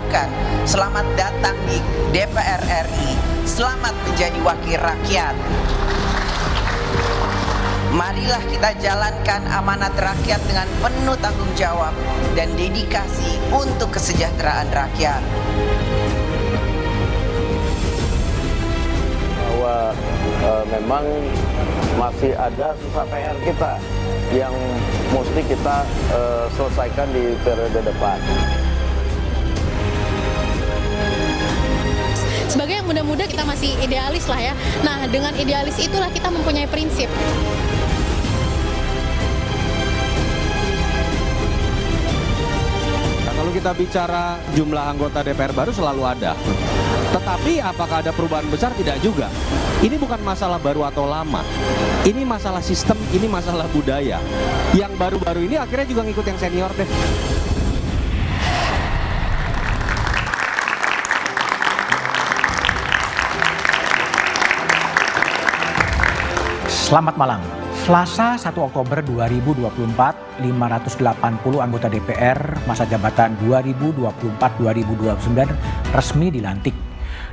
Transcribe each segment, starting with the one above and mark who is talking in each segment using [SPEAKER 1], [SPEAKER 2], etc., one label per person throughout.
[SPEAKER 1] mengucapkan selamat datang di DPR RI. Selamat menjadi wakil rakyat. Marilah kita jalankan amanat rakyat dengan penuh tanggung jawab dan dedikasi untuk kesejahteraan rakyat.
[SPEAKER 2] Bahwa memang masih ada sisa PR kita yang mesti kita selesaikan di periode depan.
[SPEAKER 3] Sebagai yang muda-muda kita masih idealis lah ya. Nah, dengan idealis itulah kita mempunyai prinsip.
[SPEAKER 4] Kalau kita bicara jumlah anggota DPR baru selalu ada. Tetapi apakah ada perubahan besar? Tidak juga. Ini bukan masalah baru atau lama. Ini masalah sistem, ini masalah budaya. Yang baru-baru ini akhirnya juga ngikut yang senior deh.
[SPEAKER 5] Selamat malam. Selasa 1 Oktober 2024, 580 anggota DPR masa jabatan 2024-2029 resmi dilantik.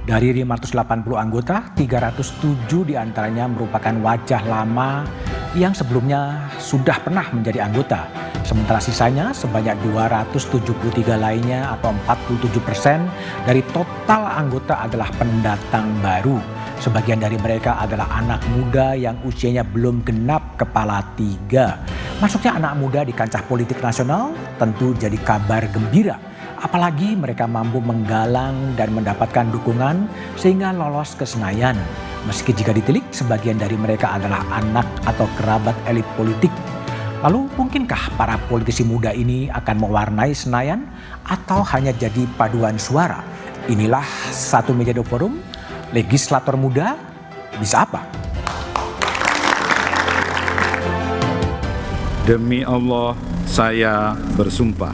[SPEAKER 5] Dari 580 anggota, 307 diantaranya merupakan wajah lama yang sebelumnya sudah pernah menjadi anggota. Sementara sisanya sebanyak 273 lainnya atau 47% dari total anggota adalah pendatang baru. Sebagian dari mereka adalah anak muda yang usianya belum genap kepala 3. Masuknya anak muda di kancah politik nasional tentu jadi kabar gembira. Apalagi mereka mampu menggalang dan mendapatkan dukungan sehingga lolos ke Senayan. Meski jika ditilik, sebagian dari mereka adalah anak atau kerabat elit politik. Lalu mungkinkah para politisi muda ini akan mewarnai Senayan atau hanya jadi paduan suara? Inilah Satu Meja Dua Forum. Legislator muda bisa apa?
[SPEAKER 6] Demi Allah, saya bersumpah.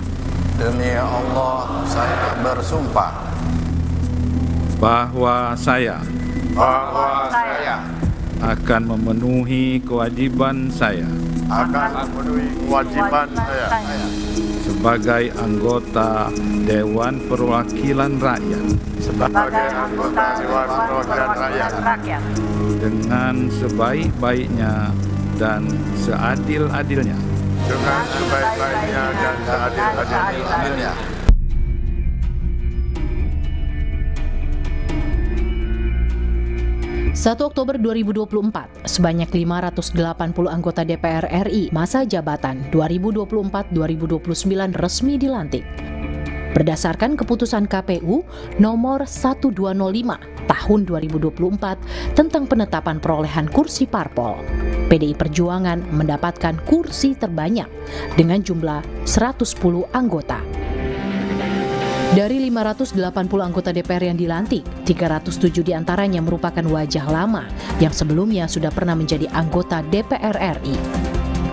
[SPEAKER 7] Demi Allah, saya bersumpah
[SPEAKER 6] Bahwa saya akan memenuhi kewajiban saya sebagai anggota Dewan Perwakilan Rakyat dengan sebaik-baiknya dan seadil-adilnya.
[SPEAKER 7] dengan sebaik-baiknya dan seadil-adilnya.
[SPEAKER 8] Satu Oktober 2024, sebanyak 580 anggota DPR RI masa jabatan 2024-2029 resmi dilantik. Berdasarkan keputusan KPU nomor 1205 tahun 2024 tentang penetapan perolehan kursi parpol, PDI Perjuangan mendapatkan kursi terbanyak dengan jumlah 110 anggota. Dari 580 anggota DPR yang dilantik, 307 diantaranya merupakan wajah lama yang sebelumnya sudah pernah menjadi anggota DPR RI.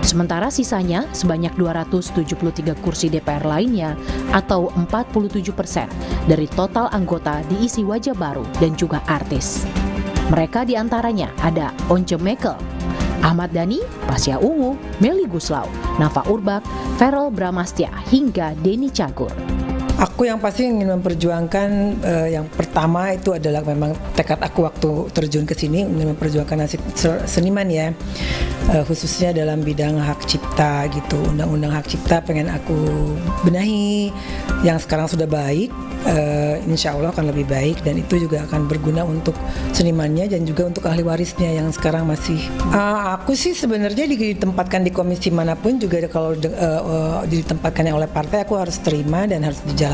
[SPEAKER 8] Sementara sisanya sebanyak 273 kursi DPR lainnya atau 47% dari total anggota diisi wajah baru dan juga artis. Mereka diantaranya ada Once Mekel, Ahmad Dhani, Pasha Ungu, Melly Guslau, Nafa Urbach, Verrel Bramastya hingga Denny Cagur.
[SPEAKER 9] Aku yang pasti ingin memperjuangkan yang pertama itu adalah memang tekad aku waktu terjun ke sini ingin memperjuangkan nasib seniman ya, khususnya dalam bidang hak cipta gitu. Undang-undang hak cipta pengen aku benahi, yang sekarang sudah baik, insya Allah akan lebih baik dan itu juga akan berguna untuk senimannya dan juga untuk ahli warisnya yang sekarang masih. Aku sih sebenarnya ditempatkan di komisi manapun juga kalau ditempatkannya oleh partai aku harus terima dan harus dijalankan.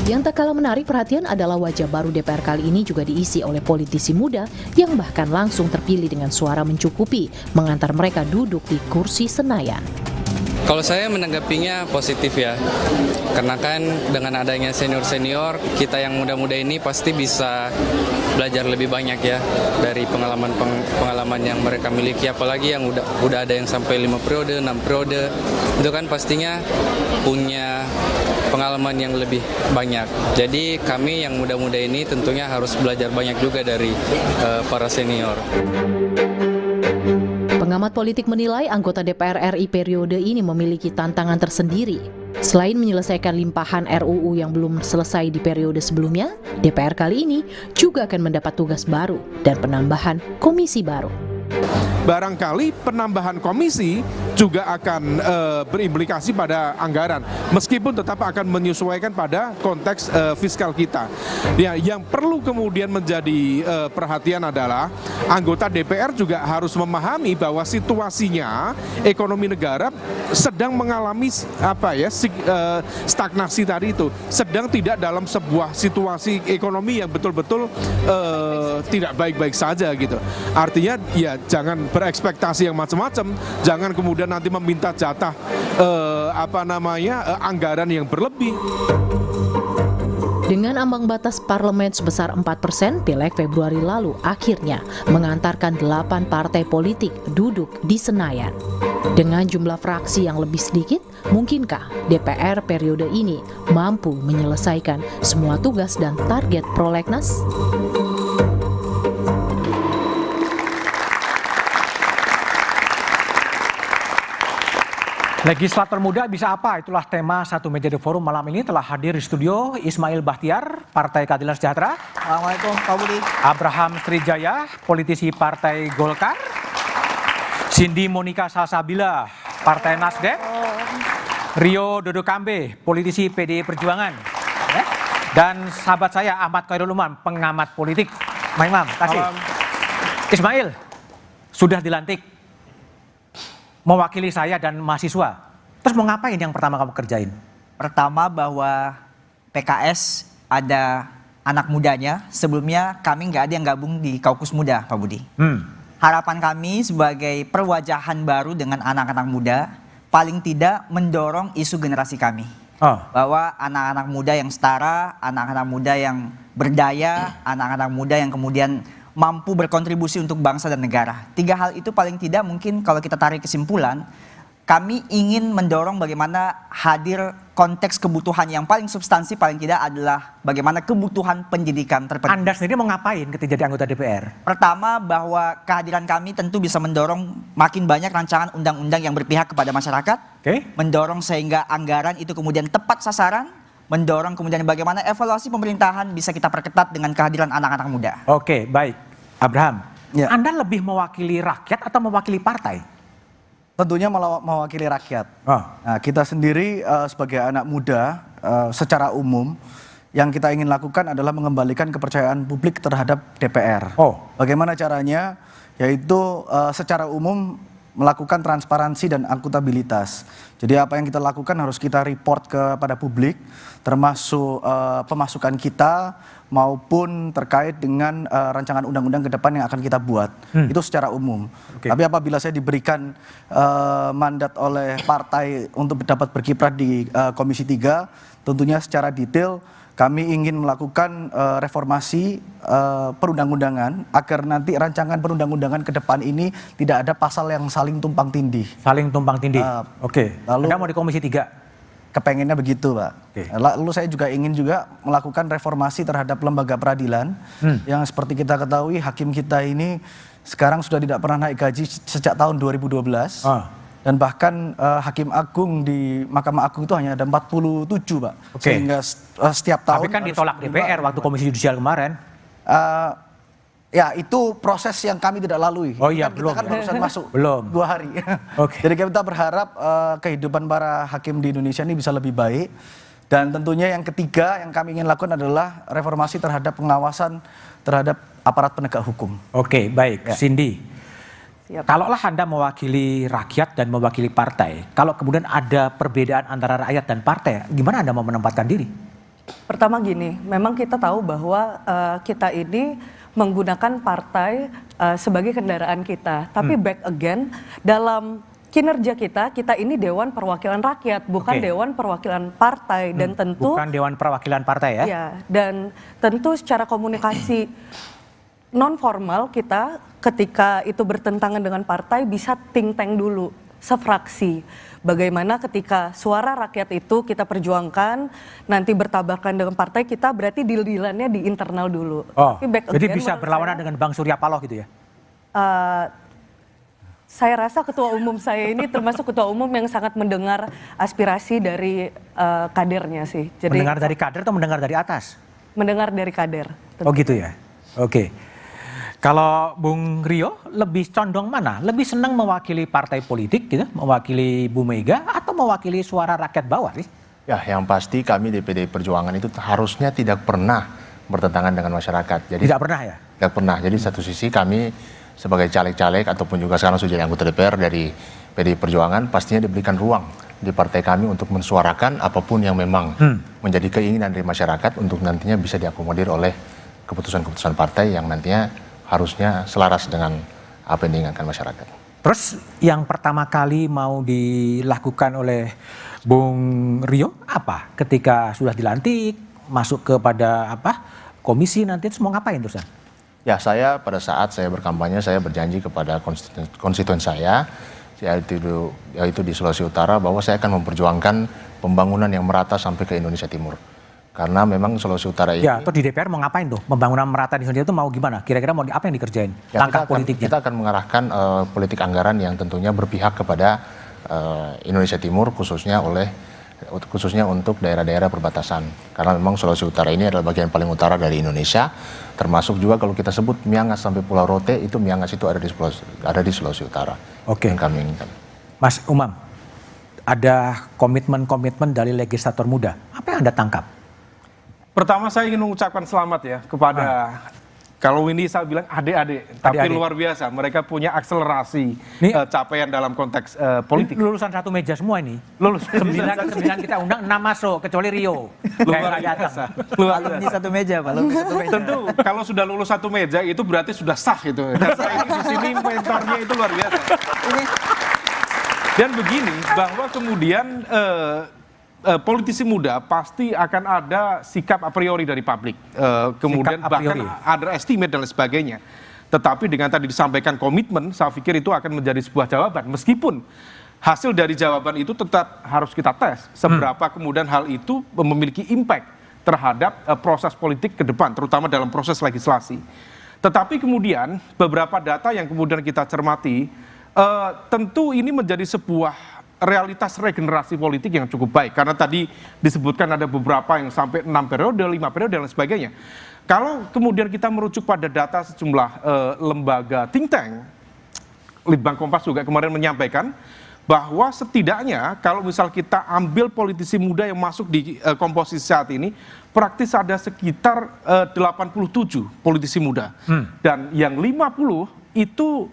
[SPEAKER 8] Yang tak kalah menarik perhatian adalah wajah baru DPR kali ini juga diisi oleh politisi muda yang bahkan langsung terpilih dengan suara mencukupi mengantar mereka duduk di kursi Senayan.
[SPEAKER 10] Kalau saya menanggapinya positif ya, karena kan dengan adanya senior-senior, kita yang muda-muda ini pasti bisa belajar lebih banyak ya dari pengalaman yang mereka miliki, apalagi yang udah ada yang sampai 5 periode, 6 periode, itu kan pastinya punya pengalaman yang lebih banyak. Jadi kami yang muda-muda ini tentunya harus belajar banyak juga dari para senior.
[SPEAKER 8] Pengamat politik menilai anggota DPR RI periode ini memiliki tantangan tersendiri. Selain menyelesaikan limpahan RUU yang belum selesai di periode sebelumnya, DPR kali ini juga akan mendapat tugas baru dan penambahan komisi baru.
[SPEAKER 11] Barangkali penambahan komisi juga akan berimplikasi pada anggaran, meskipun tetap akan menyesuaikan pada konteks fiskal kita. Ya, yang perlu kemudian menjadi perhatian adalah anggota DPR juga harus memahami bahwa situasinya ekonomi negara sedang mengalami stagnasi tadi itu, sedang tidak dalam sebuah situasi ekonomi yang betul-betul tidak baik-baik saja gitu. Artinya ya jangan berekspektasi yang macam-macam, jangan kemudian nanti meminta jatah anggaran yang berlebih.
[SPEAKER 8] Dengan ambang batas parlemen sebesar 4%, Pileg Februari lalu akhirnya mengantarkan 8 partai politik duduk di Senayan. Dengan jumlah fraksi yang lebih sedikit, mungkinkah DPR periode ini mampu menyelesaikan semua tugas dan target prolegnas?
[SPEAKER 5] Legislator muda bisa apa? Itulah tema Satu Meja The Forum malam ini. Telah hadir di studio Ismail Bahtiar, Partai Keadilan Sejahtera.
[SPEAKER 12] Assalamualaikum Pak Budi.
[SPEAKER 5] Abraham Srijaya, politisi Partai Golkar. Cindy Monica Salsabila, Partai Nasdem. Rio Dodo Kambe, politisi PDI Perjuangan. Dan sahabat saya Ahmad Khairul Umam, pengamat politik. Imam, kasih. Ismail, sudah dilantik mewakili saya dan mahasiswa. Terus mau ngapain yang pertama kamu kerjain?
[SPEAKER 12] Pertama bahwa PKS ada anak mudanya. Sebelumnya kami nggak ada yang gabung di Kaukus Muda, Pak Budi. Harapan kami sebagai perwajahan baru dengan anak-anak muda, paling tidak mendorong isu generasi kami. Bahwa anak-anak muda yang setara, anak-anak muda yang berdaya, anak-anak muda yang kemudian mampu berkontribusi untuk bangsa dan negara. 3 hal itu paling tidak mungkin kalau kita tarik kesimpulan, kami ingin mendorong bagaimana hadir konteks kebutuhan yang paling substansi paling tidak adalah bagaimana kebutuhan pendidikan terpenuhi.
[SPEAKER 5] Anda sendiri mau ngapain ketika jadi anggota DPR?
[SPEAKER 12] Pertama bahwa kehadiran kami tentu bisa mendorong makin banyak rancangan undang-undang yang berpihak kepada masyarakat. Mendorong sehingga anggaran itu kemudian tepat sasaran. Mendorong kemudian bagaimana evaluasi pemerintahan bisa kita perketat dengan kehadiran anak-anak muda.
[SPEAKER 5] Oke, baik. Abraham, Anda lebih mewakili rakyat atau mewakili partai?
[SPEAKER 13] Tentunya mewakili rakyat. Nah, kita sendiri sebagai anak muda secara umum yang kita ingin lakukan adalah mengembalikan kepercayaan publik terhadap DPR. Bagaimana caranya? Yaitu secara umum melakukan transparansi dan akuntabilitas. Jadi apa yang kita lakukan harus kita report kepada publik, termasuk pemasukan kita maupun terkait dengan rancangan undang-undang ke depan yang akan kita buat. Itu secara umum. Tapi apabila saya diberikan mandat oleh partai untuk dapat berkiprah di Komisi 3, tentunya secara detail kami ingin melakukan reformasi perundang-undangan agar nanti rancangan perundang-undangan ke depan ini tidak ada pasal yang saling tumpang tindih.
[SPEAKER 5] Saling tumpang tindih. Lalu Anda mau di Komisi 3?
[SPEAKER 13] Kepengennya begitu, Pak. Lalu saya juga ingin melakukan reformasi terhadap lembaga peradilan yang seperti kita ketahui hakim kita ini sekarang sudah tidak pernah naik gaji sejak tahun 2012. Dan bahkan Hakim Agung di Mahkamah Agung itu hanya ada 47, Pak. Sehingga setiap tahun.
[SPEAKER 5] Tapi kan ditolak DPR waktu Komisi Yudisial kemarin.
[SPEAKER 13] Ya itu proses yang kami tidak lalui.
[SPEAKER 5] Belum.
[SPEAKER 13] Kita kan barusan masuk 2 hari.
[SPEAKER 5] Jadi
[SPEAKER 13] kita berharap kehidupan para hakim di Indonesia ini bisa lebih baik. Dan tentunya yang ketiga yang kami ingin lakukan adalah reformasi terhadap pengawasan terhadap aparat penegak hukum.
[SPEAKER 5] Baik. Cindy. Kalaulah Anda mewakili rakyat dan mewakili partai, kalau kemudian ada perbedaan antara rakyat dan partai, gimana Anda mau menempatkan diri?
[SPEAKER 14] Pertama gini, memang kita tahu bahwa kita ini menggunakan partai sebagai kendaraan kita. Tapi back again, dalam kinerja kita ini Dewan Perwakilan Rakyat, bukan Dewan Perwakilan Partai. Dan tentu
[SPEAKER 5] bukan Dewan Perwakilan Partai ya?
[SPEAKER 14] Ya, dan tentu secara komunikasi non formal kita ketika itu bertentangan dengan partai bisa think tank dulu, sefraksi. Bagaimana ketika suara rakyat itu kita perjuangkan, nanti bertabrakan dengan partai kita, berarti deal-dealannya di internal dulu.
[SPEAKER 5] Jadi bisa berlawanan dengan Bang Surya Paloh gitu ya?
[SPEAKER 14] Saya rasa ketua umum saya ini termasuk ketua umum yang sangat mendengar aspirasi dari kadernya sih. Jadi
[SPEAKER 5] Mendengar dari kader atau mendengar dari atas?
[SPEAKER 14] mendengar dari kader.
[SPEAKER 5] Oh gitu ya. Oke. Kalau Bung Rio lebih condong mana? Lebih senang mewakili partai politik gitu, mewakili Bu Mega atau mewakili suara rakyat bawah sih?
[SPEAKER 15] Ya, yang pasti kami di PDI Perjuangan itu harusnya tidak pernah bertentangan dengan masyarakat. Jadi
[SPEAKER 5] tidak pernah ya?
[SPEAKER 15] Tidak pernah. Jadi satu sisi kami sebagai caleg-caleg ataupun juga sekarang sudah jadi anggota DPR dari PDI Perjuangan pastinya diberikan ruang di partai kami untuk mensuarakan apapun yang memang menjadi keinginan dari masyarakat untuk nantinya bisa diakomodir oleh keputusan-keputusan partai yang nantinya harusnya selaras dengan apa yang diinginkan masyarakat.
[SPEAKER 5] Terus yang pertama kali mau dilakukan oleh Bung Rio apa? Ketika sudah dilantik, masuk kepada komisi nanti terus mau ngapain terusan?
[SPEAKER 15] Ya, saya pada saat saya berkampanye saya berjanji kepada konstituen saya yaitu di Sulawesi Utara bahwa saya akan memperjuangkan pembangunan yang merata sampai ke Indonesia Timur. Karena memang Sulawesi Utara ini...
[SPEAKER 5] Ya, atau di DPR mau ngapain tuh? Pembangunan merata di Indonesia itu mau gimana? Kira-kira mau apa yang dikerjain?
[SPEAKER 15] Ya,
[SPEAKER 5] langkah politiknya?
[SPEAKER 15] Kita akan mengarahkan politik anggaran yang tentunya berpihak kepada Indonesia Timur khususnya untuk daerah-daerah perbatasan. Karena memang Sulawesi Utara ini adalah bagian paling utara dari Indonesia. Termasuk juga kalau kita sebut Miangas sampai Pulau Rote, itu Miangas itu ada di Sulawesi Utara.
[SPEAKER 5] Oke.
[SPEAKER 15] Yang kami inginkan.
[SPEAKER 5] Mas Umam, ada komitmen-komitmen dari legislator muda. Apa yang Anda tangkap?
[SPEAKER 11] Pertama saya ingin mengucapkan selamat ya kepada kalau ini saya bilang adik-adik, tapi luar biasa. Mereka punya akselerasi capaian dalam konteks politik.
[SPEAKER 5] Lulusan satu meja semua ini.
[SPEAKER 11] Lulusan
[SPEAKER 5] 9 kita undang 6 masuk, kecuali Rio.
[SPEAKER 11] Luar biasa.
[SPEAKER 12] Alumni satu meja, Pak.
[SPEAKER 11] Tentu kalau sudah lulus satu meja itu berarti sudah sah itu. Dan saya ini di sini mentornya itu luar biasa. Dan begini, bahwa kemudian politisi muda pasti akan ada sikap a priori dari publik, kemudian bahkan ada estimate dan lain sebagainya. Tetapi dengan tadi disampaikan komitmen, saya pikir itu akan menjadi sebuah jawaban. Meskipun hasil dari jawaban itu tetap harus kita tes, seberapa kemudian hal itu memiliki impact terhadap proses politik ke depan, terutama dalam proses legislasi. Tetapi kemudian beberapa data yang kemudian kita cermati, tentu ini menjadi sebuah realitas regenerasi politik yang cukup baik. Karena tadi disebutkan ada beberapa yang sampai 6 periode, 5 periode, dan lain sebagainya. Kalau kemudian kita merujuk pada data sejumlah lembaga think tank, Litbang Kompas juga kemarin menyampaikan bahwa setidaknya kalau misal kita ambil politisi muda yang masuk di komposisi saat ini, praktis ada sekitar 87 politisi muda. Dan yang 50 itu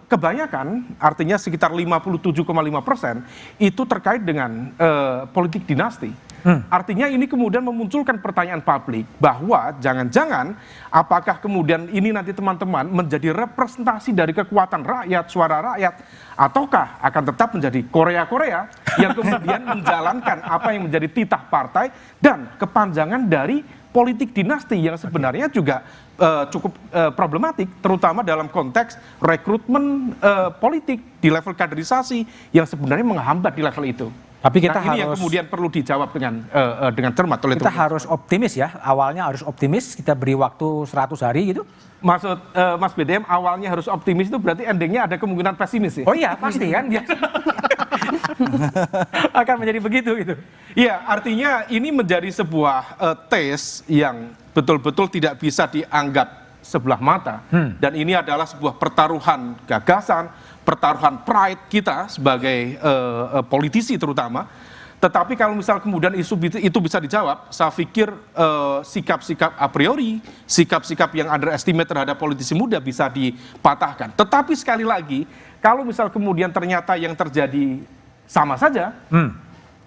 [SPEAKER 11] kebanyakan, artinya sekitar 57,5% itu terkait dengan politik dinasti. Artinya ini kemudian memunculkan pertanyaan publik bahwa jangan-jangan apakah kemudian ini nanti teman-teman menjadi representasi dari kekuatan rakyat, suara rakyat, ataukah akan tetap menjadi Korea-Korea yang kemudian menjalankan apa yang menjadi titah partai dan kepanjangan dari politik dinasti yang sebenarnya juga cukup problematik, terutama dalam konteks rekrutmen politik di level kaderisasi yang sebenarnya menghambat di level itu.
[SPEAKER 5] Tapi kita
[SPEAKER 11] ini yang kemudian perlu dijawab dengan cermat oleh
[SPEAKER 5] kita harus optimis ya. Awalnya harus optimis, kita beri waktu 100 hari gitu.
[SPEAKER 11] Maksud Mas BDM awalnya harus optimis itu berarti endingnya ada kemungkinan pesimis ya?
[SPEAKER 5] Oh iya pasti kan. Akan menjadi begitu gitu.
[SPEAKER 11] Iya, artinya ini menjadi sebuah tes yang betul-betul tidak bisa dianggap sebelah mata. Dan ini adalah sebuah pertaruhan gagasan, pertaruhan pride kita sebagai politisi terutama. Tetapi kalau misal kemudian isu itu bisa dijawab, saya pikir sikap-sikap a priori, sikap-sikap yang underestimate terhadap politisi muda bisa dipatahkan. Tetapi sekali lagi, kalau misal kemudian ternyata yang terjadi sama saja,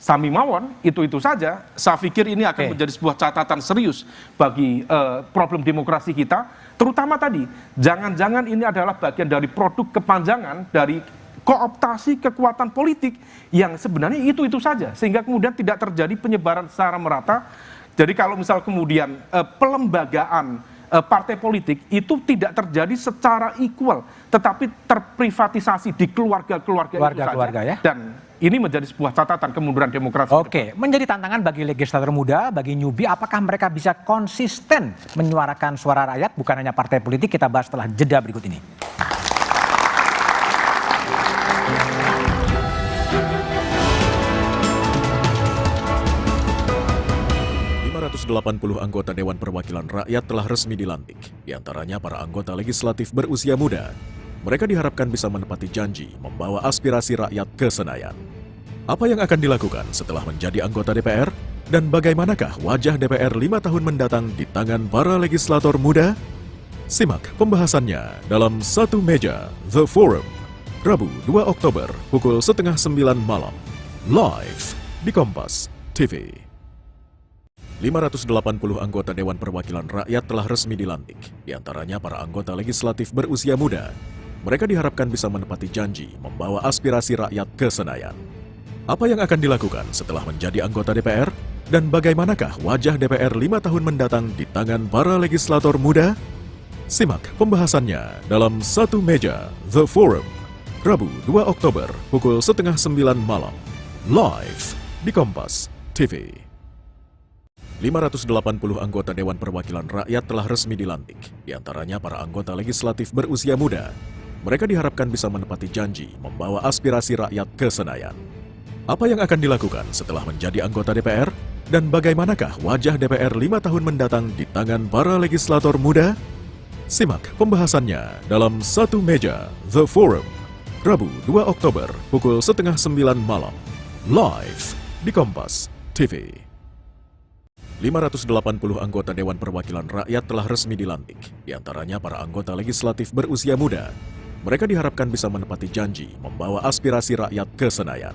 [SPEAKER 11] sami mawon, itu saja, saya pikir ini akan menjadi sebuah catatan serius bagi problem demokrasi kita. Terutama tadi, jangan-jangan ini adalah bagian dari produk kepanjangan dari kooptasi kekuatan politik yang sebenarnya itu saja, sehingga kemudian tidak terjadi penyebaran secara merata. Jadi kalau misal kemudian pelembagaan partai politik itu tidak terjadi secara equal, tetapi terprivatisasi di keluarga-keluarga itu saja.
[SPEAKER 5] Ya?
[SPEAKER 11] Dan ini menjadi sebuah catatan kemunduran demokrasi.
[SPEAKER 5] Oke, menjadi tantangan bagi legislator muda, bagi newbie, apakah mereka bisa konsisten menyuarakan suara rakyat, bukan hanya partai politik? Kita bahas setelah jeda berikut ini.
[SPEAKER 16] anggota Dewan Perwakilan Rakyat telah resmi dilantik. Di antaranya para anggota legislatif berusia muda. Mereka diharapkan bisa menepati janji membawa aspirasi rakyat ke Senayan. Apa yang akan dilakukan setelah menjadi anggota DPR? Dan bagaimanakah wajah DPR 5 tahun mendatang di tangan para legislator muda? Simak pembahasannya dalam Satu Meja The Forum, Rabu 2 Oktober pukul 8:30 malam, live di Kompas TV. 580 anggota Dewan Perwakilan Rakyat telah resmi dilantik. Di antaranya para anggota legislatif berusia muda. Mereka diharapkan bisa menepati janji membawa aspirasi rakyat ke Senayan. Apa yang akan dilakukan setelah menjadi anggota DPR? Dan bagaimanakah wajah DPR 5 tahun mendatang di tangan para legislator muda? Simak pembahasannya dalam Satu Meja The Forum, Rabu 2 Oktober pukul 8:30 malam, live di Kompas TV. 580 anggota Dewan Perwakilan Rakyat telah resmi dilantik. Di antaranya para anggota legislatif berusia muda. Mereka diharapkan bisa menepati janji membawa aspirasi rakyat ke Senayan. Apa yang akan dilakukan setelah menjadi anggota DPR? Dan bagaimanakah wajah DPR 5 tahun mendatang di tangan para legislator muda? Simak pembahasannya dalam Satu Meja The Forum, Rabu 2 Oktober pukul 8:30 malam, live di Kompas TV. 580 anggota Dewan Perwakilan Rakyat telah resmi dilantik. Di antaranya para anggota legislatif berusia muda. Mereka diharapkan bisa menepati janji membawa aspirasi rakyat ke Senayan.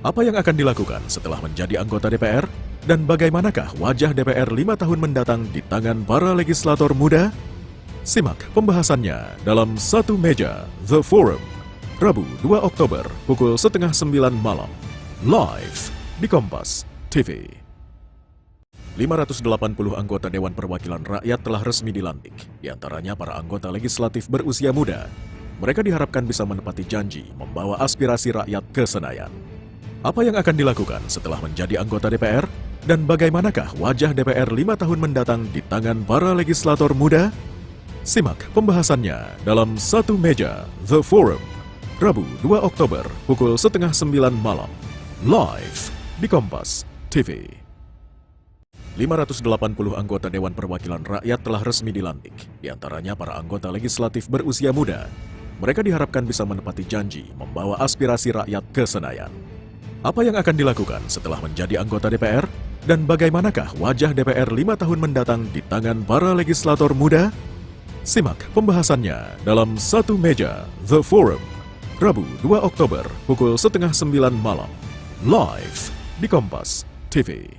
[SPEAKER 16] Apa yang akan dilakukan setelah menjadi anggota DPR? Dan bagaimanakah wajah DPR 5 tahun mendatang di tangan para legislator muda? Simak pembahasannya dalam Satu Meja The Forum, Rabu 2 Oktober pukul 8:30 malam, live di Kompas TV. 580 anggota Dewan Perwakilan Rakyat telah resmi dilantik. Di antaranya para anggota legislatif berusia muda. Mereka diharapkan bisa menepati janji membawa aspirasi rakyat ke Senayan. Apa yang akan dilakukan setelah menjadi anggota DPR? Dan bagaimanakah wajah DPR 5 tahun mendatang di tangan para legislator muda? Simak pembahasannya dalam Satu Meja The Forum, Rabu 2 Oktober pukul 8:30 malam, live di Kompas TV. 580 anggota Dewan Perwakilan Rakyat telah resmi dilantik. Di antaranya para anggota legislatif berusia muda. Mereka diharapkan bisa menepati janji membawa aspirasi rakyat ke Senayan. Apa yang akan dilakukan setelah menjadi anggota DPR? Dan bagaimanakah wajah DPR 5 tahun mendatang di tangan para legislator muda? Simak pembahasannya dalam Satu Meja The Forum, Rabu 2 Oktober pukul 8:30 malam, live di Kompas TV.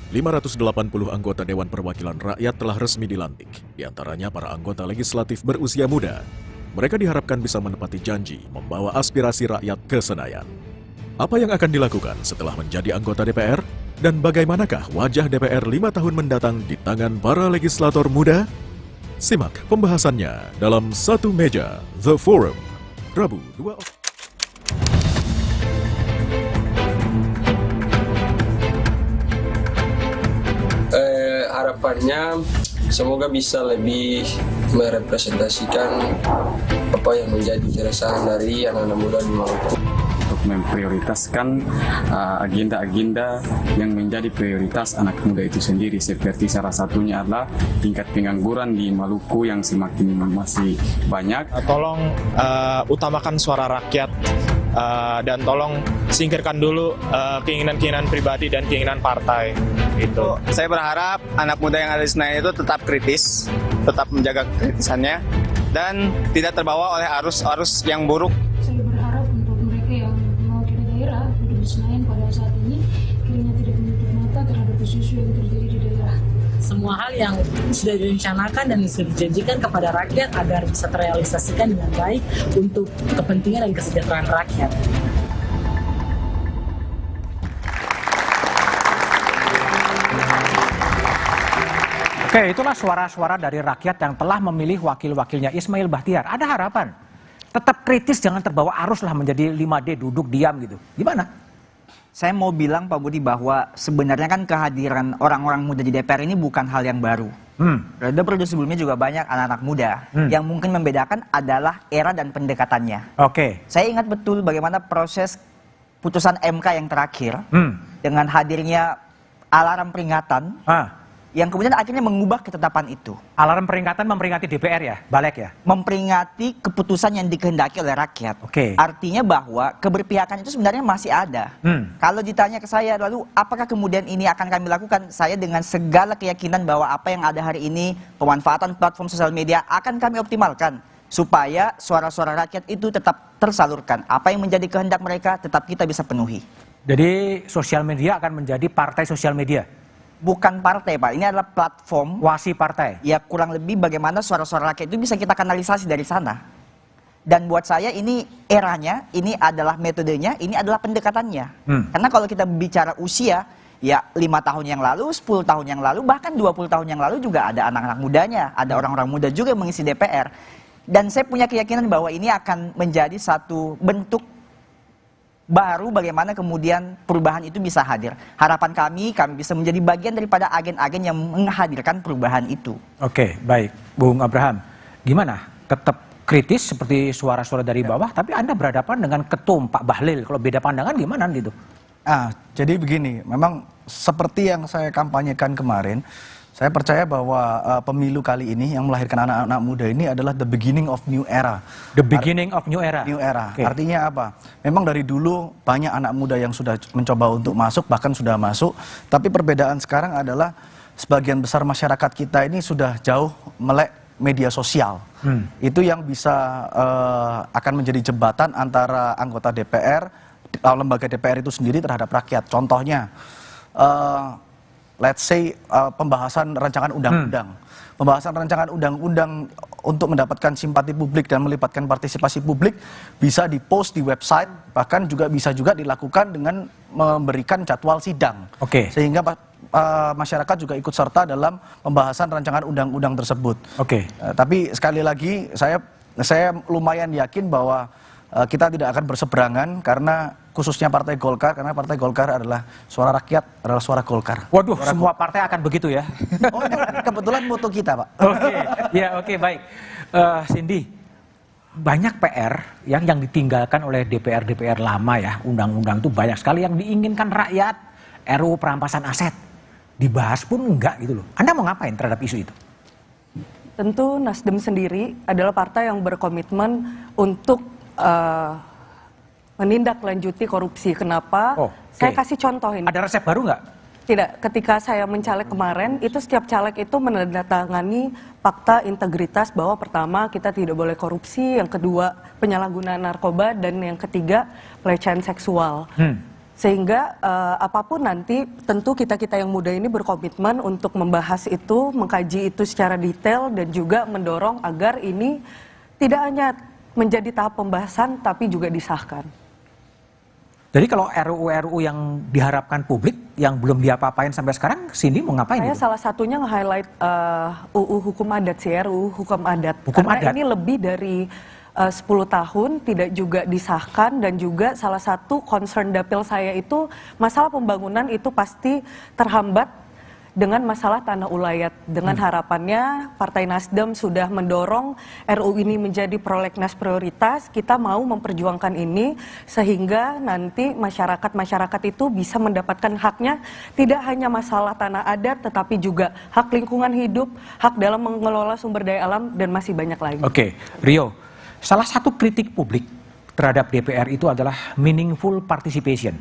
[SPEAKER 16] 580 anggota Dewan Perwakilan Rakyat telah resmi dilantik. Di antaranya para anggota legislatif berusia muda. Mereka diharapkan bisa menepati janji membawa aspirasi rakyat ke Senayan. Apa yang akan dilakukan setelah menjadi anggota DPR? Dan bagaimanakah wajah DPR 5 tahun mendatang di tangan para legislator muda? Simak pembahasannya dalam Satu Meja The Forum, Rabu 2 Oktober.
[SPEAKER 17] Harapannya semoga bisa lebih merepresentasikan apa yang menjadi keresahan dari anak-anak muda di Maluku.
[SPEAKER 18] Untuk memprioritaskan agenda-agenda yang menjadi prioritas anak muda itu sendiri, seperti salah satunya adalah tingkat pengangguran di Maluku yang semakin masih banyak.
[SPEAKER 19] Tolong utamakan suara rakyat dan tolong singkirkan dulu keinginan-keinginan pribadi dan keinginan partai. Itu.
[SPEAKER 20] Saya berharap anak muda yang ada di Senayan itu tetap kritis, tetap menjaga kritisannya, dan tidak terbawa oleh arus-arus yang buruk.
[SPEAKER 21] Saya berharap untuk mereka yang mewakili daerah di Senayan pada saat ini kiranya tidak menutup mata terhadap isu-isu yang terjadi di daerah.
[SPEAKER 22] Semua hal yang sudah direncanakan dan sudah dijanjikan kepada rakyat agar bisa terrealisasikan dengan baik untuk kepentingan dan kesejahteraan rakyat.
[SPEAKER 5] Oke, itulah suara-suara dari rakyat yang telah memilih wakil-wakilnya Ismail Bahtiar. Ada harapan. Tetap kritis, jangan terbawa arus lah menjadi 5D, duduk diam gitu. Gimana?
[SPEAKER 12] Saya mau bilang Pak Budi bahwa sebenarnya kan kehadiran orang-orang muda di DPR ini bukan hal yang baru. Periode sebelumnya juga banyak anak-anak muda. Yang mungkin membedakan adalah era dan pendekatannya.
[SPEAKER 5] Oke.
[SPEAKER 12] Saya ingat betul bagaimana proses putusan MK yang terakhir dengan hadirnya alarm peringatan yang kemudian akhirnya mengubah ketetapan itu.
[SPEAKER 5] Alarm peringatan memperingati DPR ya, balik ya?
[SPEAKER 12] Memperingati keputusan yang dikehendaki oleh rakyat. Artinya bahwa keberpihakan itu sebenarnya masih ada. Kalau ditanya ke saya, lalu apakah kemudian ini akan kami lakukan? Saya dengan segala keyakinan bahwa apa yang ada hari ini, pemanfaatan platform sosial media akan kami optimalkan. Supaya suara-suara rakyat itu tetap tersalurkan. Apa yang menjadi kehendak mereka tetap kita bisa penuhi.
[SPEAKER 5] Jadi sosial media akan menjadi partai sosial media?
[SPEAKER 12] Bukan partai, Pak. Ini adalah platform.
[SPEAKER 5] Wasi partai?
[SPEAKER 12] Ya, kurang lebih bagaimana suara-suara rakyat itu bisa kita kanalisasi dari sana. Dan buat saya ini eranya, ini adalah metodenya, ini adalah pendekatannya. Karena kalau kita bicara usia, ya 5 tahun yang lalu, 10 tahun yang lalu, bahkan 20 tahun yang lalu juga ada anak-anak mudanya. Ada orang-orang muda juga yang mengisi DPR. Dan saya punya keyakinan bahwa ini akan menjadi satu bentuk baru bagaimana kemudian perubahan itu bisa hadir. Harapan kami bisa menjadi bagian daripada agen-agen yang menghadirkan perubahan itu.
[SPEAKER 5] Oke, baik. Bung Abraham, gimana? Tetap kritis seperti suara-suara dari bawah, tapi Anda berhadapan dengan ketum Pak Bahlil. Kalau beda pandangan gimana gitu?
[SPEAKER 13] Jadi begini, memang seperti yang saya kampanyekan kemarin, saya percaya bahwa pemilu kali ini yang melahirkan anak-anak muda ini adalah the beginning of new era.
[SPEAKER 5] The beginning of new era?
[SPEAKER 13] New era. Artinya apa? Memang dari dulu banyak anak muda yang sudah mencoba untuk masuk, bahkan sudah masuk. Tapi perbedaan sekarang adalah sebagian besar masyarakat kita ini sudah jauh melek media sosial. Itu yang bisa akan menjadi jembatan antara anggota DPR, lembaga DPR itu sendiri terhadap rakyat. Contohnya, let's say pembahasan rancangan undang-undang. Pembahasan rancangan undang-undang untuk mendapatkan simpati publik dan melibatkan partisipasi publik bisa dipost di website, bahkan bisa juga dilakukan dengan memberikan jadwal sidang. Sehingga masyarakat juga ikut serta dalam pembahasan rancangan undang-undang tersebut. Tapi sekali lagi saya lumayan yakin bahwa kita tidak akan berseberangan karena khususnya Partai Golkar, karena Partai Golkar adalah suara rakyat, adalah suara Golkar.
[SPEAKER 5] Waduh, semua partai akan begitu ya?
[SPEAKER 13] Oh, kebetulan moto kita, Pak.
[SPEAKER 5] Oke, baik. Cindy, banyak PR yang ditinggalkan oleh DPR lama ya, undang-undang itu banyak sekali yang diinginkan rakyat, RUU perampasan aset, dibahas pun enggak gitu loh. Anda mau ngapain terhadap isu itu?
[SPEAKER 14] Tentu Nasdem sendiri adalah partai yang berkomitmen untuk menindaklanjuti korupsi. Kenapa? Saya kasih contoh ini.
[SPEAKER 5] Ada resep baru nggak?
[SPEAKER 14] Tidak. Ketika saya mencalek kemarin, itu setiap caleg itu menandatangani fakta integritas bahwa pertama kita tidak boleh korupsi, yang kedua penyalahgunaan narkoba, dan yang ketiga pelecehan seksual. Sehingga apapun nanti, tentu kita yang muda ini berkomitmen untuk membahas itu, mengkaji itu secara detail, dan juga mendorong agar ini tidak hanya menjadi tahap pembahasan tapi juga disahkan.
[SPEAKER 5] Jadi kalau RUU yang diharapkan publik yang belum diapa-apain sampai sekarang, Cindy mau ngapain?
[SPEAKER 14] Saya salah satunya nge-highlight UU Hukum Adat sih, RUU Hukum Adat.
[SPEAKER 5] Karena
[SPEAKER 14] ini lebih dari 10 tahun tidak juga disahkan, dan juga salah satu concern dapil saya itu masalah pembangunan itu pasti terhambat dengan masalah tanah ulayat. Dengan harapannya Partai Nasdem sudah mendorong RUU ini menjadi prolegnas prioritas. Kita mau memperjuangkan ini sehingga nanti masyarakat itu bisa mendapatkan haknya, tidak hanya masalah tanah adat tetapi juga hak lingkungan hidup, hak dalam mengelola sumber daya alam, dan masih banyak lagi.
[SPEAKER 5] Oke, Rio, salah satu kritik publik terhadap DPR itu adalah meaningful participation,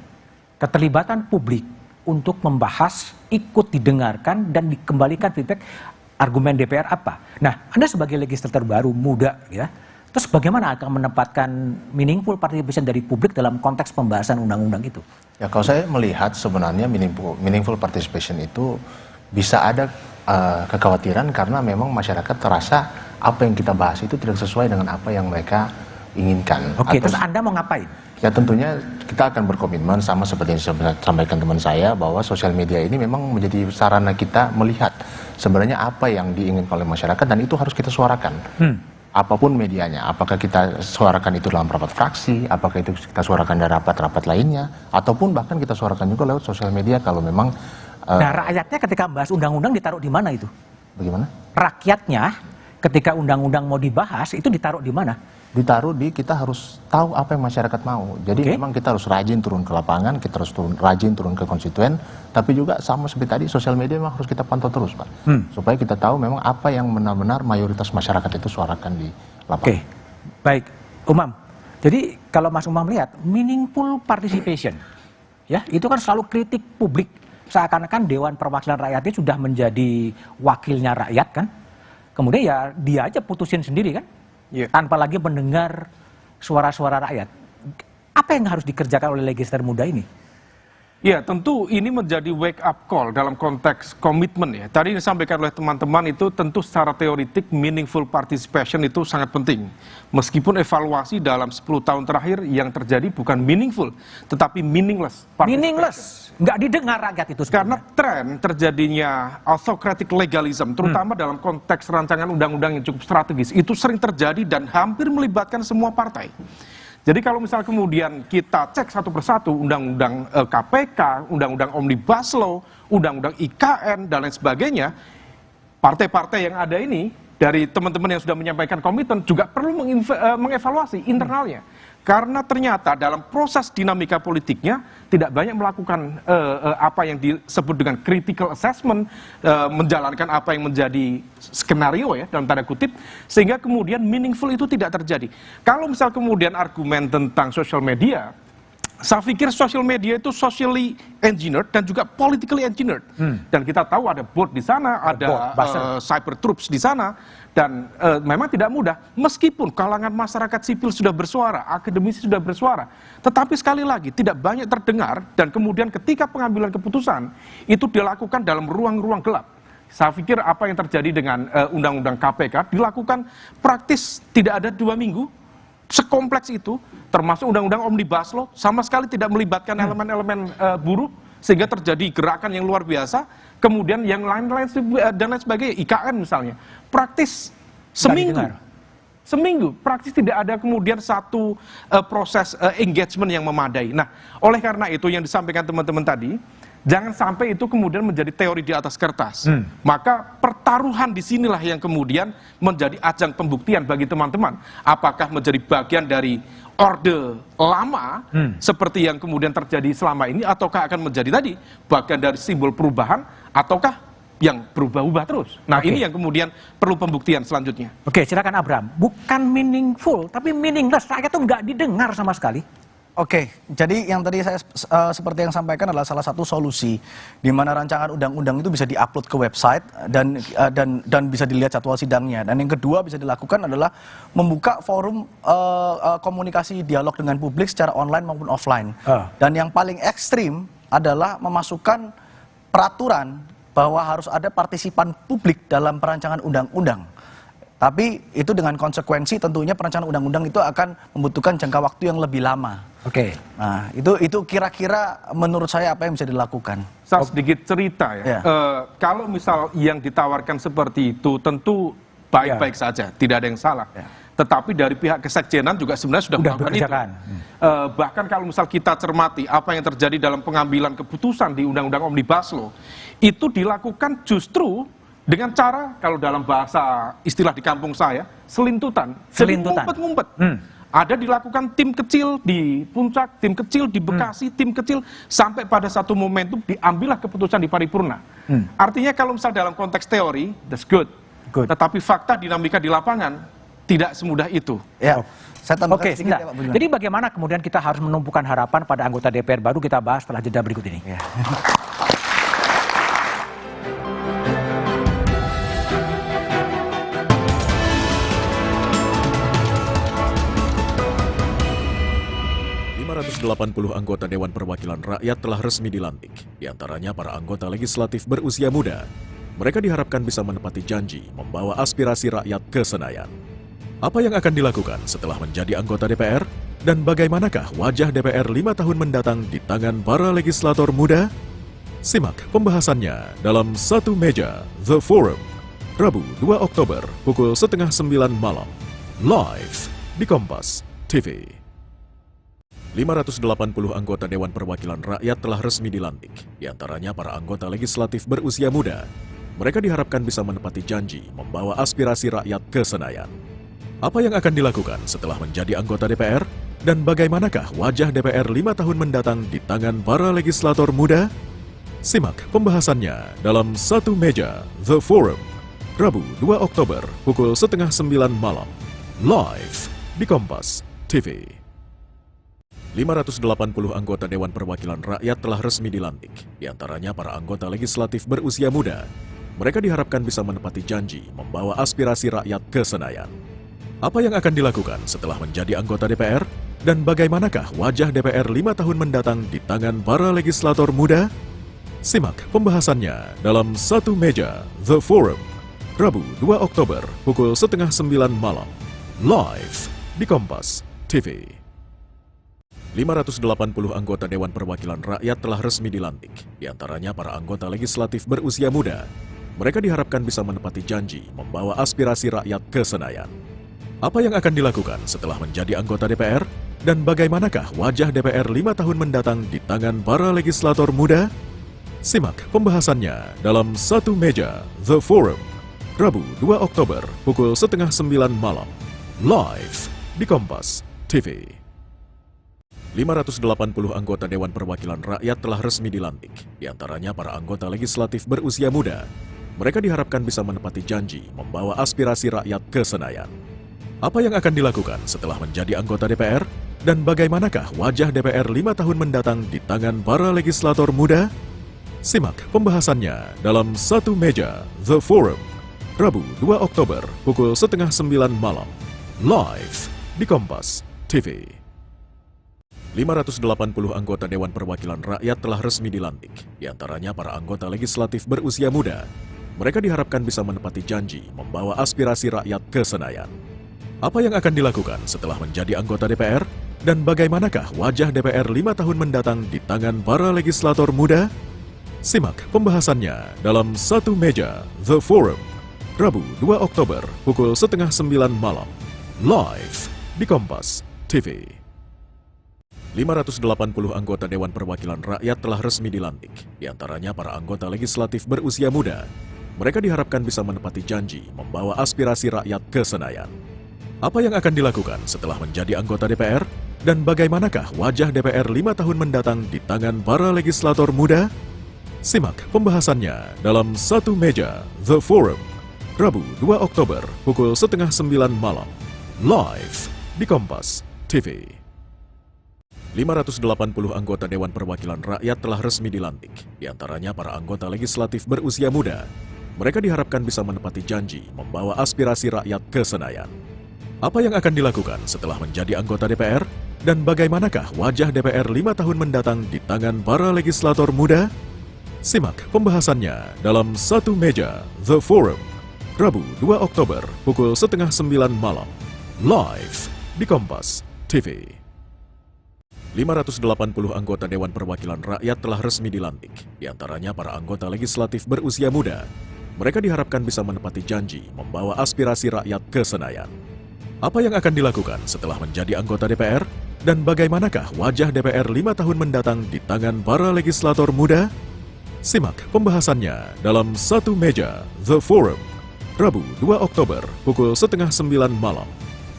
[SPEAKER 5] keterlibatan publik untuk membahas, ikut didengarkan, dan dikembalikan feedback argumen DPR apa. Nah, Anda sebagai legislator baru, muda ya, terus bagaimana akan menempatkan meaningful participation dari publik dalam konteks pembahasan undang-undang itu?
[SPEAKER 15] Ya, kalau saya melihat sebenarnya meaningful participation itu bisa ada kekhawatiran karena memang masyarakat terasa apa yang kita bahas itu tidak sesuai dengan apa yang mereka inginkan.
[SPEAKER 5] Terus Anda mau ngapain?
[SPEAKER 15] Ya tentunya kita akan berkomitmen sama seperti yang disampaikan teman saya bahwa sosial media ini memang menjadi sarana kita melihat sebenarnya apa yang diinginkan oleh masyarakat, dan itu harus kita suarakan. Apapun medianya, apakah kita suarakan itu dalam rapat fraksi, apakah itu kita suarakan dari rapat-rapat lainnya, ataupun bahkan kita suarakan juga lewat sosial media kalau memang
[SPEAKER 5] Nah, rakyatnya ketika bahas undang-undang ditaruh di mana itu?
[SPEAKER 15] Bagaimana?
[SPEAKER 5] Rakyatnya ketika undang-undang mau dibahas itu ditaruh di mana?
[SPEAKER 15] ditaruh di kita harus tahu apa yang masyarakat mau. Jadi memang kita harus rajin turun ke lapangan, kita harus rajin turun ke konstituen, tapi juga sama seperti tadi sosial media memang harus kita pantau terus, Pak. Supaya kita tahu memang apa yang benar-benar mayoritas masyarakat itu suarakan di lapangan.
[SPEAKER 5] Baik, Umam. Jadi kalau Mas Umam lihat meaningful participation, ya itu kan selalu kritik publik. Seakan-akan Dewan Perwakilan Rakyat itu sudah menjadi wakilnya rakyat kan. Kemudian ya dia aja putusin sendiri kan. Tanpa lagi mendengar suara-suara rakyat. Apa yang harus dikerjakan oleh legislator muda ini?
[SPEAKER 11] Ya, tentu ini menjadi wake up call dalam konteks komitmen ya. Tadi disampaikan oleh teman-teman itu tentu secara teoritik meaningful participation itu sangat penting. Meskipun evaluasi dalam 10 tahun terakhir yang terjadi bukan meaningful, tetapi meaningless.
[SPEAKER 5] Meaningless, nggak didengar rakyat itu sebenarnya.
[SPEAKER 11] Karena tren terjadinya autocratic legalism, terutama dalam konteks rancangan undang-undang yang cukup strategis, itu sering terjadi dan hampir melibatkan semua partai. Jadi kalau misal kemudian kita cek satu persatu undang-undang KPK, undang-undang Omnibus Law, undang-undang IKN, dan lain sebagainya, partai-partai yang ada ini, dari teman-teman yang sudah menyampaikan komitmen, juga perlu mengevaluasi internalnya. Karena ternyata dalam proses dinamika politiknya, tidak banyak melakukan apa yang disebut dengan critical assessment, menjalankan apa yang menjadi skenario ya, dalam tanda kutip, sehingga kemudian meaningful itu tidak terjadi. Kalau misal kemudian argumen tentang social media, saya pikir social media itu socially engineered dan juga politically engineered. Dan kita tahu ada bot di sana, ada cyber troops di sana, dan memang tidak mudah. Meskipun kalangan masyarakat sipil sudah bersuara, akademisi sudah bersuara, tetapi sekali lagi tidak banyak terdengar, dan kemudian ketika pengambilan keputusan itu dilakukan dalam ruang-ruang gelap. Saya pikir apa yang terjadi dengan undang-undang KPK dilakukan praktis tidak ada 2 minggu, sekompleks itu, termasuk undang-undang Omnibus Law, sama sekali tidak melibatkan elemen-elemen buruh, sehingga terjadi gerakan yang luar biasa. Kemudian yang lain-lain dan lain sebagainya, IKN misalnya, praktis seminggu, praktis tidak ada kemudian satu proses engagement yang memadai. Nah, oleh karena itu yang disampaikan teman-teman tadi, jangan sampai itu kemudian menjadi teori di atas kertas. Maka pertaruhan di sinilah yang kemudian menjadi ajang pembuktian bagi teman-teman. Apakah menjadi bagian dari orde lama seperti yang kemudian terjadi selama ini, ataukah akan menjadi tadi bagian dari simbol perubahan, ataukah yang berubah-ubah terus. Nah, ini yang kemudian perlu pembuktian selanjutnya.
[SPEAKER 5] Oke, silakan Abraham. Bukan meaningful, tapi meaningless. Rakyat itu nggak didengar sama sekali.
[SPEAKER 13] Oke, jadi yang tadi saya seperti yang sampaikan adalah salah satu solusi di mana rancangan undang-undang itu bisa diupload ke website dan bisa dilihat jadwal sidangnya. Dan yang kedua bisa dilakukan adalah membuka forum komunikasi dialog dengan publik secara online maupun offline. Dan yang paling ekstrim adalah memasukkan peraturan bahwa harus ada partisipan publik dalam perancangan undang-undang. Tapi itu dengan konsekuensi tentunya perancangan undang-undang itu akan membutuhkan jangka waktu yang lebih lama.
[SPEAKER 5] Oke.
[SPEAKER 13] Nah, itu kira-kira menurut saya apa yang bisa dilakukan.
[SPEAKER 11] Saya sedikit cerita ya. Kalau misal yang ditawarkan seperti itu tentu baik-baik saja, tidak ada yang salah. Tetapi dari pihak kesekjenan juga sebenarnya sudah melakukan itu. Bahkan kalau misal kita cermati apa yang terjadi dalam pengambilan keputusan di Undang-Undang Omnibus Law, itu dilakukan justru dengan cara, kalau dalam bahasa istilah di kampung saya, selintutan. Ngumpet-ngumpet. Ada dilakukan tim kecil di Puncak, tim kecil di Bekasi, tim kecil, sampai pada satu momentum diambillah keputusan di paripurna. Artinya kalau misal dalam konteks teori, that's good. Tetapi fakta dinamika di lapangan tidak semudah itu.
[SPEAKER 13] Ya. Saya
[SPEAKER 5] Oke, ya, Pak Budiman. Jadi bagaimana kemudian kita harus menumpukan harapan pada anggota DPR baru, kita bahas setelah jeda berikut ini.
[SPEAKER 13] Ya.
[SPEAKER 16] Anggota Dewan Perwakilan Rakyat telah resmi dilantik, diantaranya para anggota legislatif berusia muda. Mereka diharapkan bisa menepati janji membawa aspirasi rakyat ke Senayan. Apa yang akan dilakukan setelah menjadi anggota DPR? Dan bagaimanakah wajah DPR 5 tahun mendatang di tangan para legislator muda? Simak pembahasannya dalam Satu Meja The Forum, Rabu 2 Oktober pukul 8:30 malam, live di Kompas TV. 580 anggota Dewan Perwakilan Rakyat telah resmi dilantik, diantaranya para anggota legislatif berusia muda. Mereka diharapkan bisa menepati janji membawa aspirasi rakyat ke Senayan. Apa yang akan dilakukan setelah menjadi anggota DPR? Dan bagaimanakah wajah DPR 5 tahun mendatang di tangan para legislator muda? Simak pembahasannya dalam Satu Meja The Forum, Rabu 2 Oktober pukul 8:30 malam, live di Kompas TV. 580 anggota Dewan Perwakilan Rakyat telah resmi dilantik, diantaranya para anggota legislatif berusia muda. Mereka diharapkan bisa menepati janji membawa aspirasi rakyat ke Senayan. Apa yang akan dilakukan setelah menjadi anggota DPR? Dan bagaimanakah wajah DPR 5 tahun mendatang di tangan para legislator muda? Simak pembahasannya dalam Satu Meja The Forum, Rabu 2 Oktober pukul 8:30 malam, live di Kompas TV. 580 anggota Dewan Perwakilan Rakyat telah resmi dilantik, diantaranya para anggota legislatif berusia muda. Mereka diharapkan bisa menepati janji membawa aspirasi rakyat ke Senayan. Apa yang akan dilakukan setelah menjadi anggota DPR? Dan bagaimanakah wajah DPR 5 tahun mendatang di tangan para legislator muda? Simak pembahasannya dalam Satu Meja The Forum, Rabu 2 Oktober pukul 8:30 malam, live di Kompas TV. 580 anggota Dewan Perwakilan Rakyat telah resmi dilantik, diantaranya para anggota legislatif berusia muda. Mereka diharapkan bisa menepati janji membawa aspirasi rakyat ke Senayan. Apa yang akan dilakukan setelah menjadi anggota DPR? Dan bagaimanakah wajah DPR 5 tahun mendatang di tangan para legislator muda? Simak pembahasannya dalam Satu Meja The Forum, Rabu 2 Oktober pukul 8:30 malam, live di Kompas TV. 580 anggota Dewan Perwakilan Rakyat telah resmi dilantik, diantaranya para anggota legislatif berusia muda. Mereka diharapkan bisa menepati janji membawa aspirasi rakyat ke Senayan. Apa yang akan dilakukan setelah menjadi anggota DPR? Dan bagaimanakah wajah DPR 5 tahun mendatang di tangan para legislator muda? Simak pembahasannya dalam Satu Meja The Forum, Rabu 2 Oktober pukul 8:30 malam, live di Kompas TV. 580 anggota Dewan Perwakilan Rakyat telah resmi dilantik, diantaranya para anggota legislatif berusia muda. Mereka diharapkan bisa menepati janji membawa aspirasi rakyat ke Senayan. Apa yang akan dilakukan setelah menjadi anggota DPR? Dan bagaimanakah wajah DPR 5 tahun mendatang di tangan para legislator muda? Simak pembahasannya dalam Satu Meja The Forum, Rabu 2 Oktober pukul 8:30 malam, live di Kompas TV. 580 anggota Dewan Perwakilan Rakyat telah resmi dilantik, diantaranya para anggota legislatif berusia muda. Mereka diharapkan bisa menepati janji membawa aspirasi rakyat ke Senayan. Apa yang akan dilakukan setelah menjadi anggota DPR? Dan bagaimanakah wajah DPR 5 tahun mendatang di tangan para legislator muda? Simak pembahasannya dalam Satu Meja The Forum, Rabu 2 Oktober pukul 8:30 malam, live di Kompas TV. 580 anggota Dewan Perwakilan Rakyat telah resmi dilantik, diantaranya para anggota legislatif berusia muda. Mereka diharapkan bisa menepati janji membawa aspirasi rakyat ke Senayan. Apa yang akan dilakukan setelah menjadi anggota DPR? Dan bagaimanakah wajah DPR 5 tahun mendatang di tangan para legislator muda? Simak pembahasannya dalam Satu Meja The Forum, Rabu 2 Oktober pukul 8:30 malam,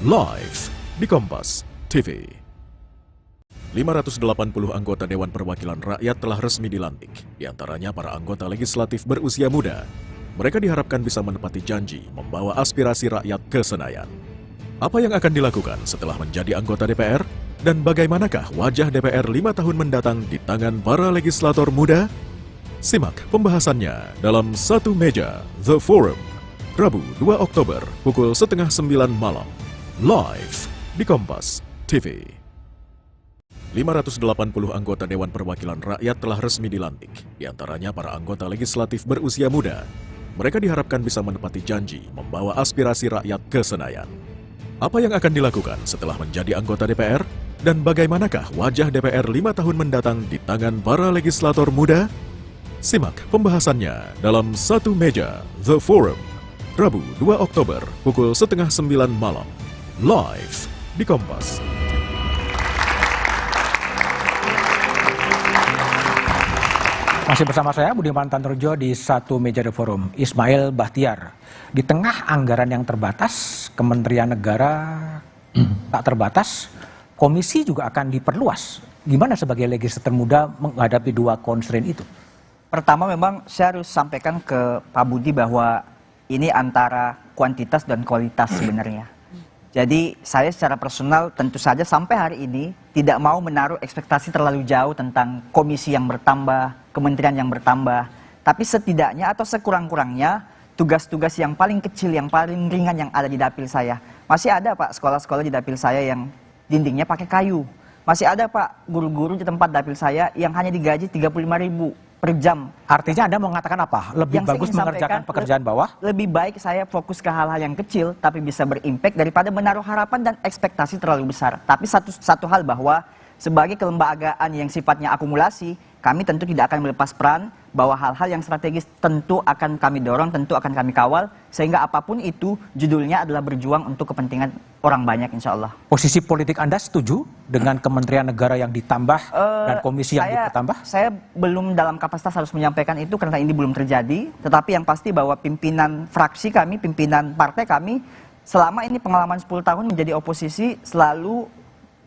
[SPEAKER 16] live di Kompas TV. 580 anggota Dewan Perwakilan Rakyat telah resmi dilantik, diantaranya para anggota legislatif berusia muda. Mereka diharapkan bisa menepati janji membawa aspirasi rakyat ke Senayan. Apa yang akan dilakukan setelah menjadi anggota DPR? Dan bagaimanakah wajah DPR 5 tahun mendatang di tangan para legislator muda? Simak pembahasannya dalam Satu Meja The Forum, Rabu 2 Oktober pukul 8:30 malam, live di Kompas TV. 580 anggota Dewan Perwakilan Rakyat telah resmi dilantik, diantaranya para anggota legislatif berusia muda. Mereka diharapkan bisa menepati janji membawa aspirasi rakyat ke Senayan. Apa yang akan dilakukan setelah menjadi anggota DPR? Dan bagaimanakah wajah DPR 5 tahun mendatang di tangan para legislator muda? Simak pembahasannya dalam Satu Meja The Forum, Rabu 2 Oktober pukul 8:30 malam, live di Kompas.
[SPEAKER 5] Masih bersama saya Budiman Tantorejo di Satu Meja The Forum. Ismail Bahtiar, di tengah anggaran yang terbatas, kementerian negara tak terbatas, komisi juga akan diperluas. Gimana sebagai legislator muda menghadapi dua constraint itu?
[SPEAKER 12] Pertama memang saya harus sampaikan ke Pak Budi bahwa ini antara kuantitas dan kualitas sebenarnya. Jadi saya secara personal tentu saja sampai hari ini tidak mau menaruh ekspektasi terlalu jauh tentang komisi yang bertambah, kementerian yang bertambah. Tapi setidaknya atau sekurang-kurangnya tugas-tugas yang paling kecil, yang paling ringan yang ada di dapil saya. Masih ada Pak sekolah-sekolah di dapil saya yang dindingnya pakai kayu. Masih ada Pak guru-guru di tempat dapil saya yang hanya digaji 35.000 per jam.
[SPEAKER 5] Artinya Anda mau mengatakan apa? Lebih bagus mengerjakan pekerjaan bawah?
[SPEAKER 12] Lebih baik saya fokus ke hal-hal yang kecil tapi bisa berimpact daripada menaruh harapan dan ekspektasi terlalu besar. Tapi satu hal bahwa sebagai kelembagaan yang sifatnya akumulasi, kami tentu tidak akan melepas peran bahwa hal-hal yang strategis tentu akan kami dorong, tentu akan kami kawal, sehingga apapun itu judulnya adalah berjuang untuk kepentingan orang banyak insya Allah.
[SPEAKER 5] Posisi politik Anda setuju dengan kementerian negara yang ditambah dan komisi yang ditambah?
[SPEAKER 12] Saya belum dalam kapasitas harus menyampaikan itu karena ini belum terjadi, tetapi yang pasti bahwa pimpinan fraksi kami, pimpinan partai kami, selama ini pengalaman 10 tahun menjadi oposisi selalu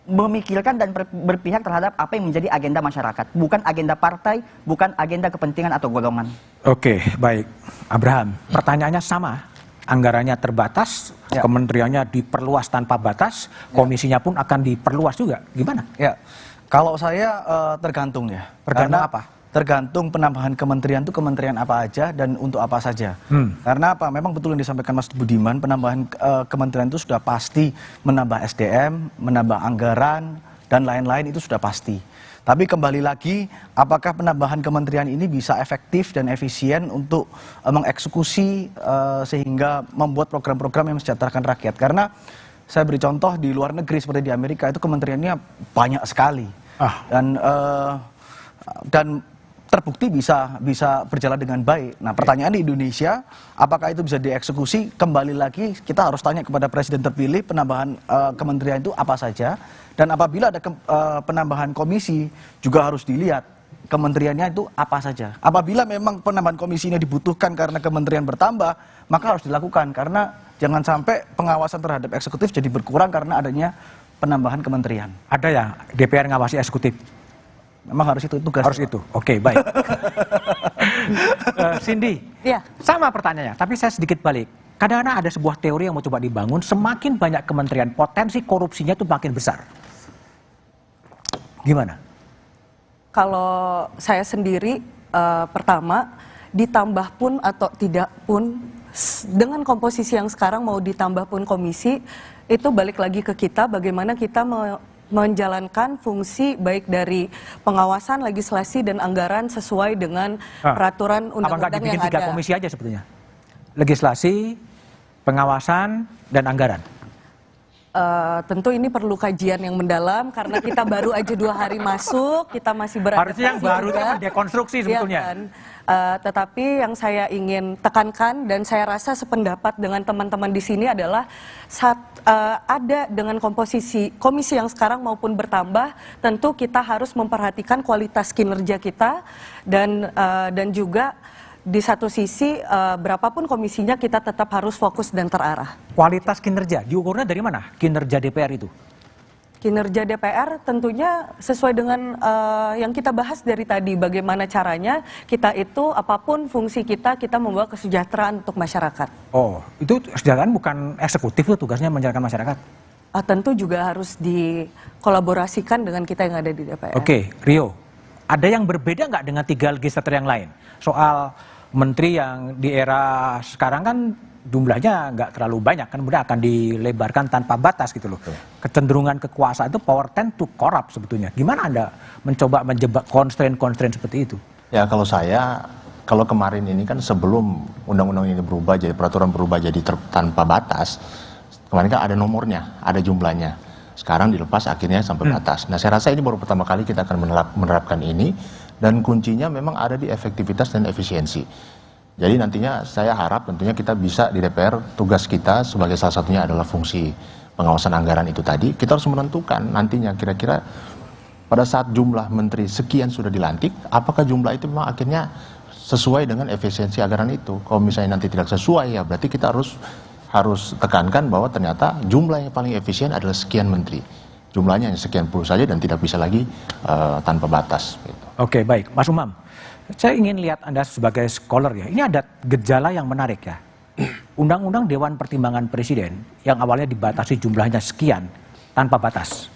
[SPEAKER 12] memikirkan dan berpihak terhadap apa yang menjadi agenda masyarakat, bukan agenda partai, bukan agenda kepentingan atau golongan.
[SPEAKER 5] Oke, baik. Abraham, pertanyaannya sama. Anggarannya terbatas, kementeriannya diperluas tanpa batas, komisinya pun akan diperluas juga. Gimana?
[SPEAKER 13] Ya, kalau saya tergantung ya.
[SPEAKER 5] Tergantung apa?
[SPEAKER 13] Tergantung penambahan kementerian itu kementerian apa aja dan untuk apa saja. Karena apa? Memang betul yang disampaikan Mas Budiman, penambahan kementerian itu sudah pasti menambah SDM, menambah anggaran, dan lain-lain itu sudah pasti. Tapi kembali lagi, apakah penambahan kementerian ini bisa efektif dan efisien untuk mengeksekusi sehingga membuat program-program yang mensejahterakan rakyat? Karena saya beri contoh di luar negeri seperti di Amerika itu kementeriannya banyak sekali. Dan terbukti bisa berjalan dengan baik. Nah, pertanyaan di Indonesia, apakah itu bisa dieksekusi? Kembali lagi kita harus tanya kepada presiden terpilih penambahan kementerian itu apa saja, dan apabila ada penambahan komisi juga harus dilihat kementeriannya itu apa saja. Apabila memang penambahan komisi ini dibutuhkan karena kementerian bertambah, maka harus dilakukan karena jangan sampai pengawasan terhadap eksekutif jadi berkurang karena adanya penambahan kementerian.
[SPEAKER 5] Ada ya DPR ngawasi eksekutif?
[SPEAKER 13] Memang harus itu tugas.
[SPEAKER 5] Harus itu. Oke, baik. Cindy, sama pertanyaannya, tapi saya sedikit balik. Kadang-kadang ada sebuah teori yang mau coba dibangun, semakin banyak kementerian, potensi korupsinya itu makin besar. Gimana?
[SPEAKER 14] Kalau saya sendiri, pertama, ditambah pun atau tidak pun, dengan komposisi yang sekarang mau ditambah pun komisi, itu balik lagi ke kita, bagaimana kita menjalankan fungsi baik dari pengawasan, legislasi, dan anggaran sesuai dengan peraturan undang-undang yang ada.
[SPEAKER 5] 3 komisi aja sebetulnya? Legislasi, pengawasan, dan anggaran?
[SPEAKER 14] Tentu ini perlu kajian yang mendalam karena kita baru aja 2 hari masuk, kita masih beradaptasi.
[SPEAKER 5] Harusnya yang baru itu mendekonstruksi sebetulnya.
[SPEAKER 14] Ya kan? Tetapi yang saya ingin tekankan dan saya rasa sependapat dengan teman-teman di sini adalah ada dengan komposisi komisi yang sekarang maupun bertambah, tentu kita harus memperhatikan kualitas kinerja kita dan juga di satu sisi berapapun komisinya kita tetap harus fokus dan terarah.
[SPEAKER 5] Kualitas kinerja diukurnya dari mana? Kinerja DPR itu?
[SPEAKER 14] Kinerja DPR tentunya sesuai dengan yang kita bahas dari tadi, bagaimana caranya kita itu apapun fungsi kita membawa kesejahteraan untuk masyarakat.
[SPEAKER 5] Oh, itu kesejahteraan bukan eksekutif loh, tugasnya menjalankan masyarakat?
[SPEAKER 14] Tentu juga harus dikolaborasikan dengan kita yang ada di DPR.
[SPEAKER 5] Oke, Rio, ada yang berbeda nggak dengan 3 legislator yang lain? Soal menteri yang di era sekarang kan jumlahnya nggak terlalu banyak, kan kemudian akan dilebarkan tanpa batas gitu loh. Kecenderungan kekuasaan itu power tend to corrupt sebetulnya. Gimana Anda mencoba menjebak constraint seperti itu?
[SPEAKER 15] Ya kalau kemarin ini kan sebelum undang-undang ini berubah jadi peraturan berubah jadi tanpa batas, kemarin kan ada nomornya, ada jumlahnya. Sekarang dilepas akhirnya sampai batas. Nah, saya rasa ini baru pertama kali kita akan menerapkan ini, dan kuncinya memang ada di efektivitas dan efisiensi. Jadi nantinya saya harap tentunya kita bisa di DPR, tugas kita sebagai salah satunya adalah fungsi pengawasan anggaran itu tadi. Kita harus menentukan nantinya kira-kira pada saat jumlah menteri sekian sudah dilantik, apakah jumlah itu memang akhirnya sesuai dengan efisiensi anggaran itu. Kalau misalnya nanti tidak sesuai, ya berarti kita harus harus tekankan bahwa ternyata jumlah yang paling efisien adalah sekian menteri. Jumlahnya hanya sekian puluh saja dan tidak bisa lagi tanpa batas.
[SPEAKER 5] Oke, baik. Mas Umam, saya ingin lihat Anda sebagai scholar ya. Ini ada gejala yang menarik ya. Undang-undang Dewan Pertimbangan Presiden yang awalnya dibatasi jumlahnya sekian tanpa batas.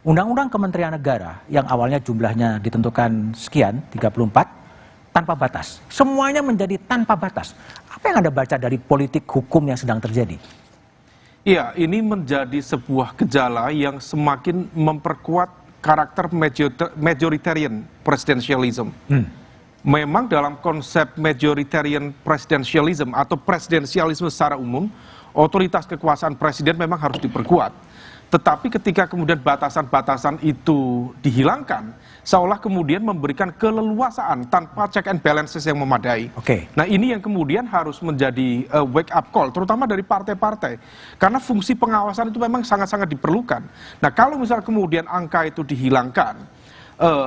[SPEAKER 5] Undang-undang Kementerian Negara yang awalnya jumlahnya ditentukan sekian, 34, tanpa batas. Semuanya menjadi tanpa batas. Apa yang Anda baca dari politik hukum yang sedang terjadi?
[SPEAKER 11] Iya, ini menjadi sebuah gejala yang semakin memperkuat karakter majoritarian presidentialism. Memang dalam konsep majoritarian presidentialism atau presidensialisme secara umum, otoritas kekuasaan presiden memang harus diperkuat. Tetapi ketika kemudian batasan-batasan itu dihilangkan, seolah kemudian memberikan keleluasaan tanpa check and balances yang memadai. Nah ini yang kemudian harus menjadi wake up call, terutama dari partai-partai. Karena fungsi pengawasan itu memang sangat-sangat diperlukan. Nah kalau misal kemudian angka itu dihilangkan,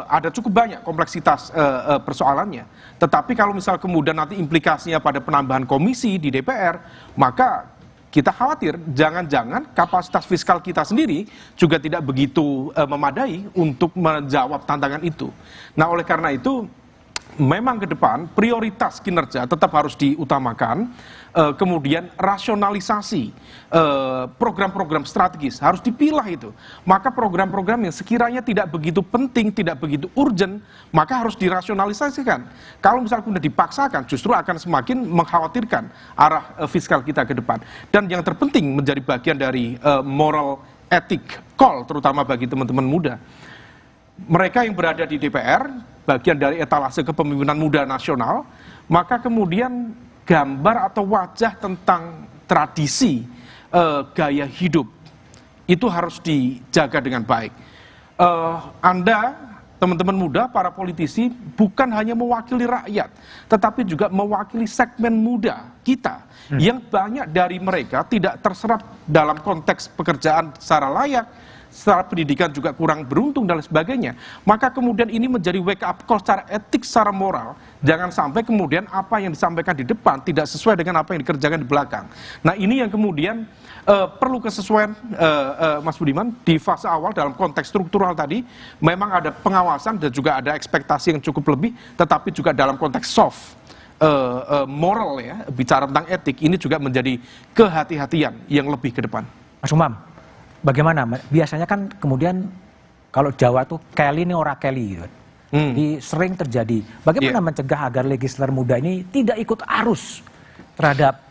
[SPEAKER 11] ada cukup banyak kompleksitas persoalannya. Tetapi kalau misal kemudian nanti implikasinya pada penambahan komisi di DPR, maka kita khawatir jangan-jangan kapasitas fiskal kita sendiri juga tidak begitu memadai untuk menjawab tantangan itu. Nah oleh karena itu memang ke depan prioritas kinerja tetap harus diutamakan, kemudian rasionalisasi program-program strategis harus dipilah itu. Maka program-program yang sekiranya tidak begitu penting, tidak begitu urgent, maka harus dirasionalisasikan. Kalau misalnya kemudian dipaksakan, justru akan semakin mengkhawatirkan arah fiskal kita ke depan. Dan yang terpenting menjadi bagian dari moral ethic call, terutama bagi teman-teman muda. Mereka yang berada di DPR, bagian dari etalase kepemimpinan muda nasional, maka kemudian gambar atau wajah tentang tradisi gaya hidup itu harus dijaga dengan baik. Anda, teman-teman muda, para politisi, bukan hanya mewakili rakyat, tetapi juga mewakili segmen muda kita, yang banyak dari mereka tidak terserap dalam konteks pekerjaan secara layak, secara pendidikan juga kurang beruntung dan lain sebagainya. Maka kemudian ini menjadi wake up call secara etik, secara moral. Jangan sampai kemudian apa yang disampaikan di depan tidak sesuai dengan apa yang dikerjakan di belakang. Nah ini yang kemudian perlu kesesuaian, Mas Budiman, di fase awal dalam konteks struktural tadi. Memang ada pengawasan dan juga ada ekspektasi yang cukup lebih, tetapi juga dalam konteks soft, moral ya, bicara tentang etik, ini juga menjadi kehati-hatian yang lebih ke depan.
[SPEAKER 5] Mas Umam, bagaimana? Biasanya kan kemudian kalau Jawa tuh Kelly ini ora Kelly gitu. Jadi sering terjadi. Bagaimana mencegah agar legislator muda ini tidak ikut arus terhadap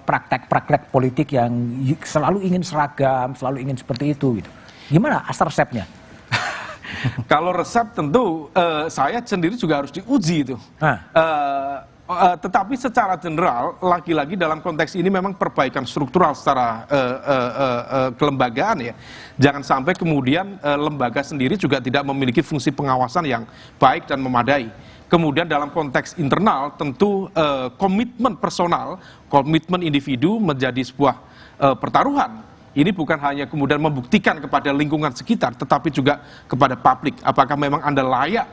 [SPEAKER 5] praktek-praktek politik yang selalu ingin seragam, selalu ingin seperti itu gitu. Gimana asal resepnya?
[SPEAKER 11] Kalau resep tentu saya sendiri juga harus diuji itu. Tetapi secara general, lagi-lagi dalam konteks ini memang perbaikan struktural secara kelembagaan ya. Jangan sampai kemudian lembaga sendiri juga tidak memiliki fungsi pengawasan yang baik dan memadai. Kemudian dalam konteks internal tentu komitmen personal, komitmen individu menjadi sebuah pertaruhan. Ini bukan hanya kemudian membuktikan kepada lingkungan sekitar, tetapi juga kepada publik. Apakah memang Anda layak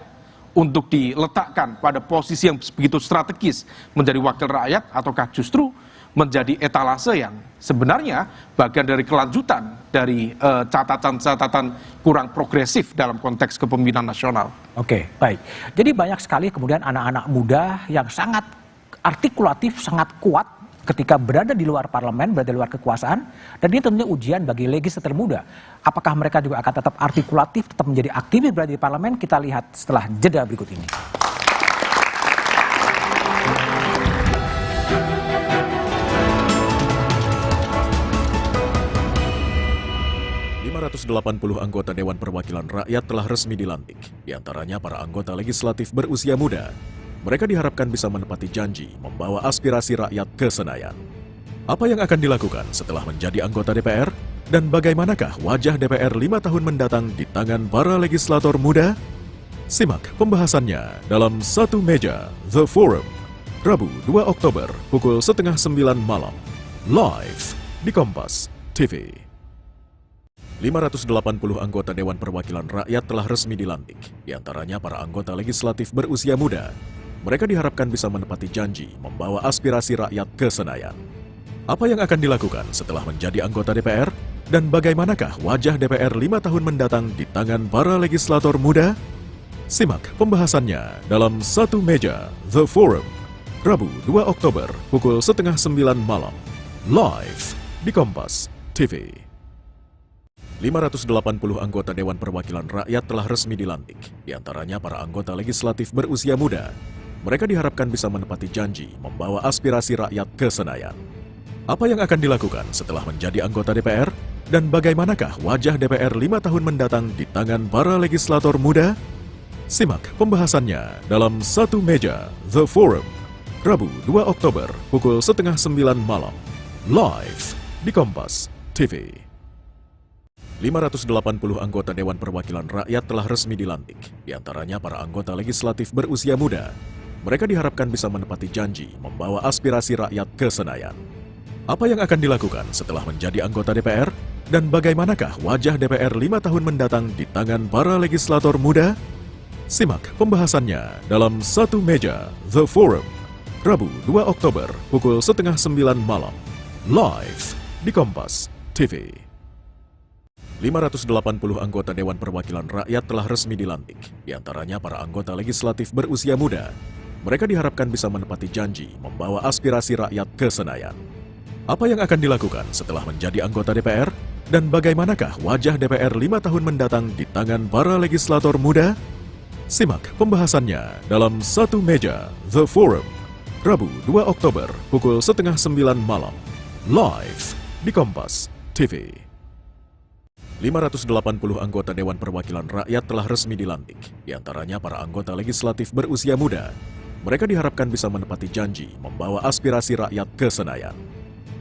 [SPEAKER 11] untuk diletakkan pada posisi yang begitu strategis menjadi wakil rakyat, ataukah justru menjadi etalase yang sebenarnya bagian dari kelanjutan dari catatan-catatan kurang progresif dalam konteks kepemimpinan nasional.
[SPEAKER 5] Oke, baik. Jadi banyak sekali kemudian anak-anak muda yang sangat artikulatif, sangat kuat ketika berada di luar parlemen, berada di luar kekuasaan, dan ini tentunya ujian bagi legislator muda. Apakah mereka juga akan tetap artikulatif, tetap menjadi aktivis berada di parlemen? Kita lihat setelah jeda berikut ini.
[SPEAKER 16] Anggota Dewan Perwakilan Rakyat telah resmi dilantik. Di antaranya para anggota legislatif berusia muda. Mereka diharapkan bisa menepati janji membawa aspirasi rakyat ke Senayan. Apa yang akan dilakukan setelah menjadi anggota DPR? Dan bagaimanakah wajah DPR 5 tahun mendatang di tangan para legislator muda? Simak pembahasannya dalam Satu Meja The Forum, Rabu 2 Oktober pukul 8:30 malam, live di Kompas TV. 580 anggota Dewan Perwakilan Rakyat telah resmi dilantik. Di antaranya para anggota legislatif berusia muda. Mereka diharapkan bisa menepati janji membawa aspirasi rakyat ke Senayan. Apa yang akan dilakukan setelah menjadi anggota DPR? Dan bagaimanakah wajah DPR 5 tahun mendatang di tangan para legislator muda? Simak pembahasannya dalam Satu Meja The Forum, Rabu 2 Oktober pukul 8:30 malam, live di Kompas TV. 580 anggota Dewan Perwakilan Rakyat telah resmi dilantik, di antaranya para anggota legislatif berusia muda. Mereka diharapkan bisa menepati janji membawa aspirasi rakyat ke Senayan. Apa yang akan dilakukan setelah menjadi anggota DPR? Dan bagaimanakah wajah DPR 5 tahun mendatang di tangan para legislator muda? Simak pembahasannya dalam Satu Meja The Forum, Rabu 2 Oktober pukul 8:30 malam, live di Kompas TV. 580 anggota Dewan Perwakilan Rakyat telah resmi dilantik, di antaranya para anggota legislatif berusia muda. Mereka diharapkan bisa menepati janji membawa aspirasi rakyat ke Senayan. Apa yang akan dilakukan setelah menjadi anggota DPR? Dan bagaimanakah wajah DPR 5 tahun mendatang di tangan para legislator muda? Simak pembahasannya dalam Satu Meja The Forum, Rabu 2 Oktober pukul 8:30 malam, live di Kompas TV. 580 anggota Dewan Perwakilan Rakyat telah resmi dilantik, di antaranya para anggota legislatif berusia muda. Mereka diharapkan bisa menepati janji membawa aspirasi rakyat ke Senayan. Apa yang akan dilakukan setelah menjadi anggota DPR? Dan bagaimanakah wajah DPR 5 tahun mendatang di tangan para legislator muda? Simak pembahasannya dalam Satu Meja The Forum, Rabu 2 Oktober pukul 8:30 malam, live di Kompas TV. 580 anggota Dewan Perwakilan Rakyat telah resmi dilantik, di antaranya para anggota legislatif berusia muda. Mereka diharapkan bisa menepati janji membawa aspirasi rakyat ke Senayan.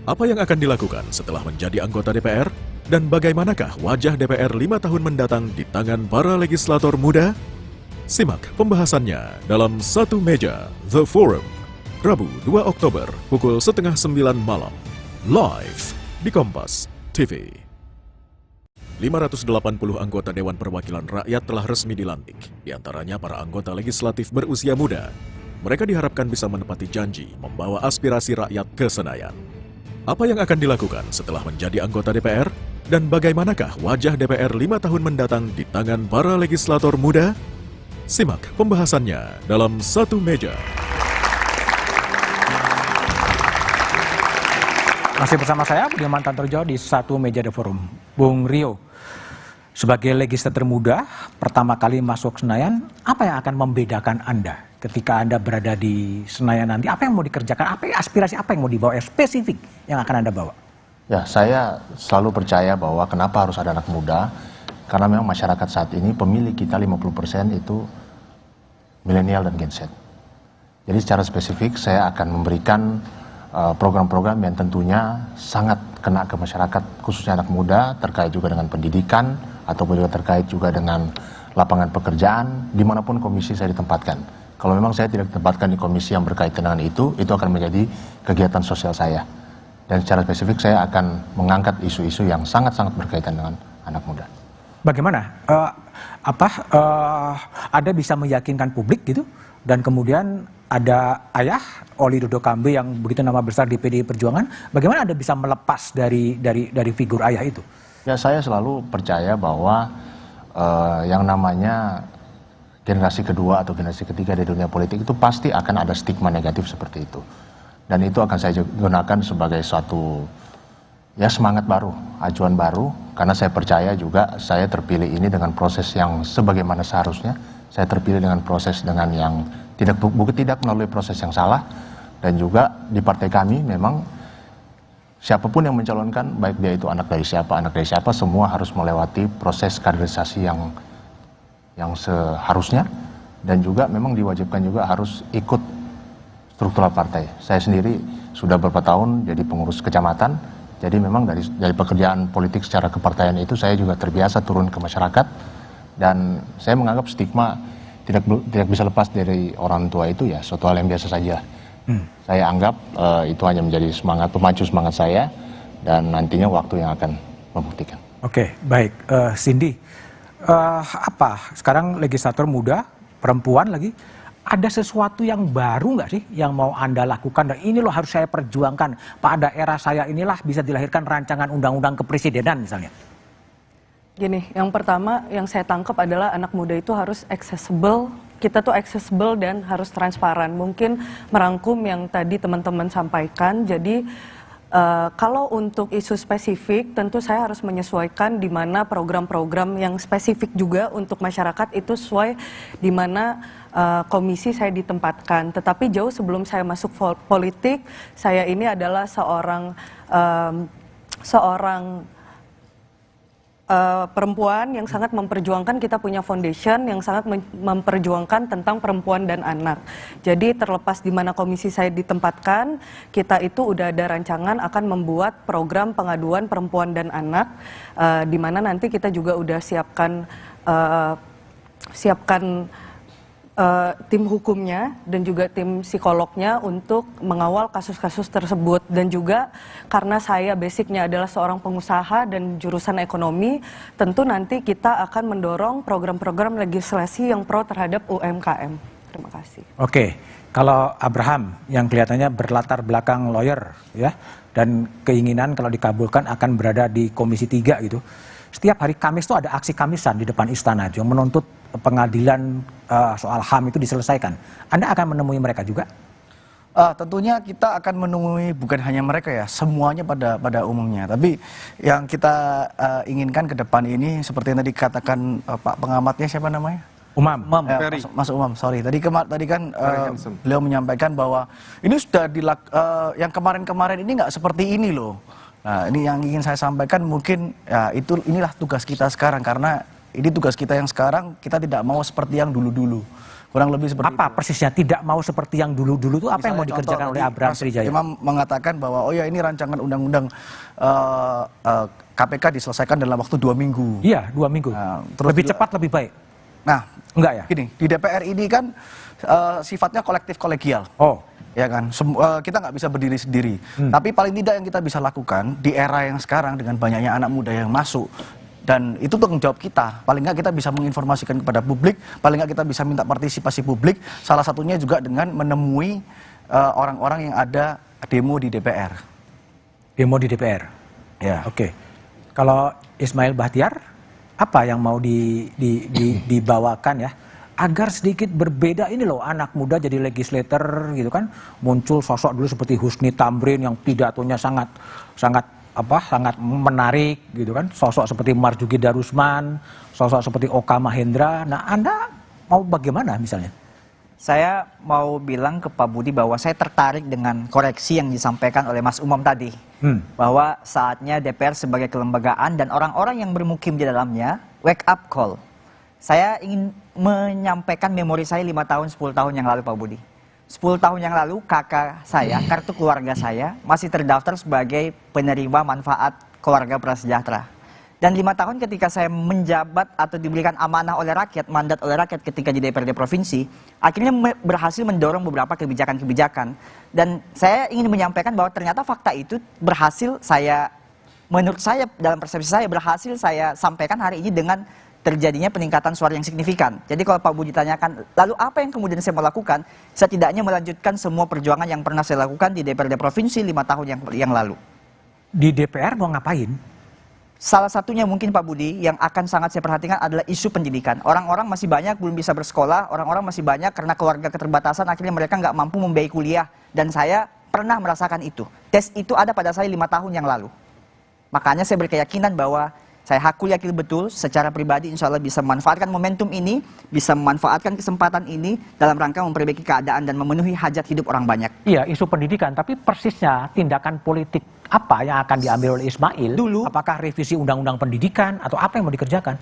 [SPEAKER 16] Apa yang akan dilakukan setelah menjadi anggota DPR? Dan bagaimanakah wajah DPR 5 tahun mendatang di tangan para legislator muda? Simak pembahasannya dalam Satu Meja The Forum, Rabu 2 Oktober pukul 8:30 malam, live di Kompas TV. 580 anggota Dewan Perwakilan Rakyat telah resmi dilantik, di antaranya para anggota legislatif berusia muda. Mereka diharapkan bisa menepati janji membawa aspirasi rakyat ke Senayan. Apa yang akan dilakukan setelah menjadi anggota DPR? Dan bagaimanakah wajah DPR 5 tahun mendatang di tangan para legislator muda? Simak pembahasannya dalam Satu Meja.
[SPEAKER 5] Masih bersama saya, Budiman Tantojo di Satu Meja The Forum. Bung Rio, sebagai legislator muda, pertama kali masuk Senayan, apa yang akan membedakan Anda ketika Anda berada di Senayan nanti? Apa yang mau dikerjakan? Apa aspirasi apa yang mau dibawa spesifik yang akan Anda bawa?
[SPEAKER 15] Ya, saya selalu percaya bahwa kenapa harus ada anak muda, karena memang masyarakat saat ini pemilih kita 50% itu milenial dan Gen Z. Jadi secara spesifik saya akan memberikan program-program yang tentunya sangat kena ke masyarakat, khususnya anak muda, terkait juga dengan pendidikan, ataupun juga terkait juga dengan lapangan pekerjaan, dimanapun komisi saya ditempatkan. Kalau memang saya tidak ditempatkan di komisi yang berkaitan dengan itu akan menjadi kegiatan sosial saya. Dan secara spesifik saya akan mengangkat isu-isu yang sangat-sangat berkaitan dengan anak muda.
[SPEAKER 5] Bagaimana? Anda bisa meyakinkan publik gitu, dan kemudian ada ayah Oli Dodo Kambe yang begitu nama besar di PDI Perjuangan. Bagaimana Anda bisa melepas dari figur ayah itu?
[SPEAKER 15] Ya, saya selalu percaya bahwa yang namanya generasi kedua atau generasi ketiga di dunia politik itu pasti akan ada stigma negatif seperti itu. Dan itu akan saya gunakan sebagai suatu semangat baru, ajuan baru, karena saya percaya juga saya terpilih ini dengan proses yang sebagaimana seharusnya. Saya terpilih dengan proses dengan yang tidak melalui proses yang salah, dan juga di partai kami memang siapapun yang mencalonkan, baik dia itu anak dari siapa, semua harus melewati proses kaderisasi yang seharusnya, dan juga memang diwajibkan juga harus ikut struktural partai. Saya sendiri sudah beberapa tahun jadi pengurus kecamatan, jadi memang dari pekerjaan politik secara kepartaian itu saya juga terbiasa turun ke masyarakat, dan saya menganggap stigma tidak bisa lepas dari orang tua itu suatu hal yang biasa saja. Saya anggap itu hanya menjadi pemacu semangat saya, dan nantinya waktu yang akan membuktikan.
[SPEAKER 5] Oke, baik. Cindy, sekarang legislator muda, perempuan lagi, ada sesuatu yang baru nggak sih yang mau Anda lakukan? Dan ini loh harus saya perjuangkan. Pada era saya inilah bisa dilahirkan rancangan undang-undang kepresidenan misalnya.
[SPEAKER 14] Gini, yang pertama yang saya tangkap adalah anak muda itu harus accessible. Kita tuh accessible dan harus transparan. Mungkin merangkum yang tadi teman-teman sampaikan. Jadi kalau untuk isu spesifik, tentu saya harus menyesuaikan di mana program-program yang spesifik juga untuk masyarakat itu sesuai di mana komisi saya ditempatkan. Tetapi jauh sebelum saya masuk politik, saya ini adalah seorang perempuan yang sangat memperjuangkan, kita punya foundation yang sangat memperjuangkan tentang perempuan dan anak. Jadi terlepas di mana komisi saya ditempatkan, kita itu udah ada rancangan akan membuat program pengaduan perempuan dan anak, di mana nanti kita juga udah siapkan tim hukumnya dan juga tim psikolognya untuk mengawal kasus-kasus tersebut. Dan juga karena saya basicnya adalah seorang pengusaha dan jurusan ekonomi, tentu nanti kita akan mendorong program-program legislasi yang pro terhadap UMKM. Terima kasih.
[SPEAKER 5] Oke, kalau Abraham yang kelihatannya berlatar belakang lawyer ya, dan keinginan kalau dikabulkan akan berada di Komisi 3 gitu. Setiap hari Kamis itu ada aksi Kamisan di depan istana yang menuntut pengadilan soal HAM itu diselesaikan. Anda akan menemui mereka juga?
[SPEAKER 13] Tentunya kita akan menemui bukan hanya mereka ya, semuanya pada umumnya. Tapi yang kita inginkan ke depan ini seperti yang tadi katakan Pak pengamatnya, siapa namanya?
[SPEAKER 5] Umam.
[SPEAKER 13] Mas Umam, sorry. Tadi kan beliau menyampaikan bahwa ini sudah yang kemarin-kemarin ini nggak seperti ini loh. Nah, ini yang ingin saya sampaikan mungkin ya inilah tugas kita sekarang, karena ini tugas kita yang sekarang, kita tidak mau seperti yang dulu-dulu. Kurang lebih seperti
[SPEAKER 5] apa itu. Persisnya tidak mau seperti yang dulu-dulu itu apa yang mau dikerjakan oleh Abraham Srijaya?
[SPEAKER 13] Imam mengatakan bahwa oh ya ini rancangan undang-undang KPK diselesaikan dalam waktu 2 minggu.
[SPEAKER 5] Iya, 2 minggu. Nah, lebih cepat lebih baik.
[SPEAKER 13] Nah,
[SPEAKER 5] enggak ya?
[SPEAKER 13] Gini, di DPR ini kan sifatnya kolektif kolegial.
[SPEAKER 5] Oh.
[SPEAKER 13] Ya kan, kita nggak bisa berdiri sendiri. Tapi paling tidak yang kita bisa lakukan di era yang sekarang dengan banyaknya anak muda yang masuk, dan itu tanggung jawab kita. Paling nggak kita bisa menginformasikan kepada publik, paling nggak kita bisa minta partisipasi publik. Salah satunya juga dengan menemui orang-orang yang ada demo di DPR.
[SPEAKER 5] Demo di DPR.
[SPEAKER 13] Ya.
[SPEAKER 5] Oke. Kalau Ismail Bahtiar, apa yang mau dibawakan ya? Agar sedikit berbeda ini loh, anak muda jadi legislator gitu kan, muncul sosok dulu seperti Husni Tamrin yang pidatonya sangat menarik gitu kan, sosok seperti Marzuki Darusman, sosok seperti Oka Mahendra. Nah, Anda mau bagaimana misalnya?
[SPEAKER 12] Saya mau bilang ke Pak Budi bahwa saya tertarik dengan koreksi yang disampaikan oleh Mas Umam tadi, bahwa saatnya DPR sebagai kelembagaan dan orang-orang yang bermukim di dalamnya wake up call. Saya ingin menyampaikan memori saya 5 tahun, 10 tahun yang lalu Pak Budi. 10 tahun yang lalu kakak saya, kartu keluarga saya masih terdaftar sebagai penerima manfaat keluarga prasejahtera. Dan 5 tahun ketika saya menjabat atau diberikan amanah oleh rakyat, mandat oleh rakyat ketika di DPRD Provinsi, akhirnya berhasil mendorong beberapa kebijakan-kebijakan. Dan saya ingin menyampaikan bahwa ternyata fakta itu berhasil menurut saya, dalam persepsi saya, berhasil saya sampaikan hari ini dengan terjadinya peningkatan suara yang signifikan. Jadi kalau Pak Budi tanyakan, lalu apa yang kemudian saya mau lakukan? Setidaknya melanjutkan semua perjuangan yang pernah saya lakukan di DPRD Provinsi 5 tahun yang lalu.
[SPEAKER 5] Di DPR mau ngapain?
[SPEAKER 12] Salah satunya mungkin Pak Budi yang akan sangat saya perhatikan adalah isu pendidikan. Orang-orang masih banyak belum bisa bersekolah, orang-orang masih banyak karena keluarga keterbatasan, akhirnya mereka nggak mampu membiayai kuliah. Dan saya pernah merasakan itu. Tes itu ada pada saya 5 tahun yang lalu. Makanya saya berkeyakinan bahwa saya yakin betul secara pribadi insya Allah bisa memanfaatkan momentum ini, bisa memanfaatkan kesempatan ini dalam rangka memperbaiki keadaan dan memenuhi hajat hidup orang banyak.
[SPEAKER 5] Iya, isu pendidikan, tapi persisnya tindakan politik apa yang akan diambil oleh Ismail? Dulu, apakah revisi undang-undang pendidikan atau apa yang mau dikerjakan?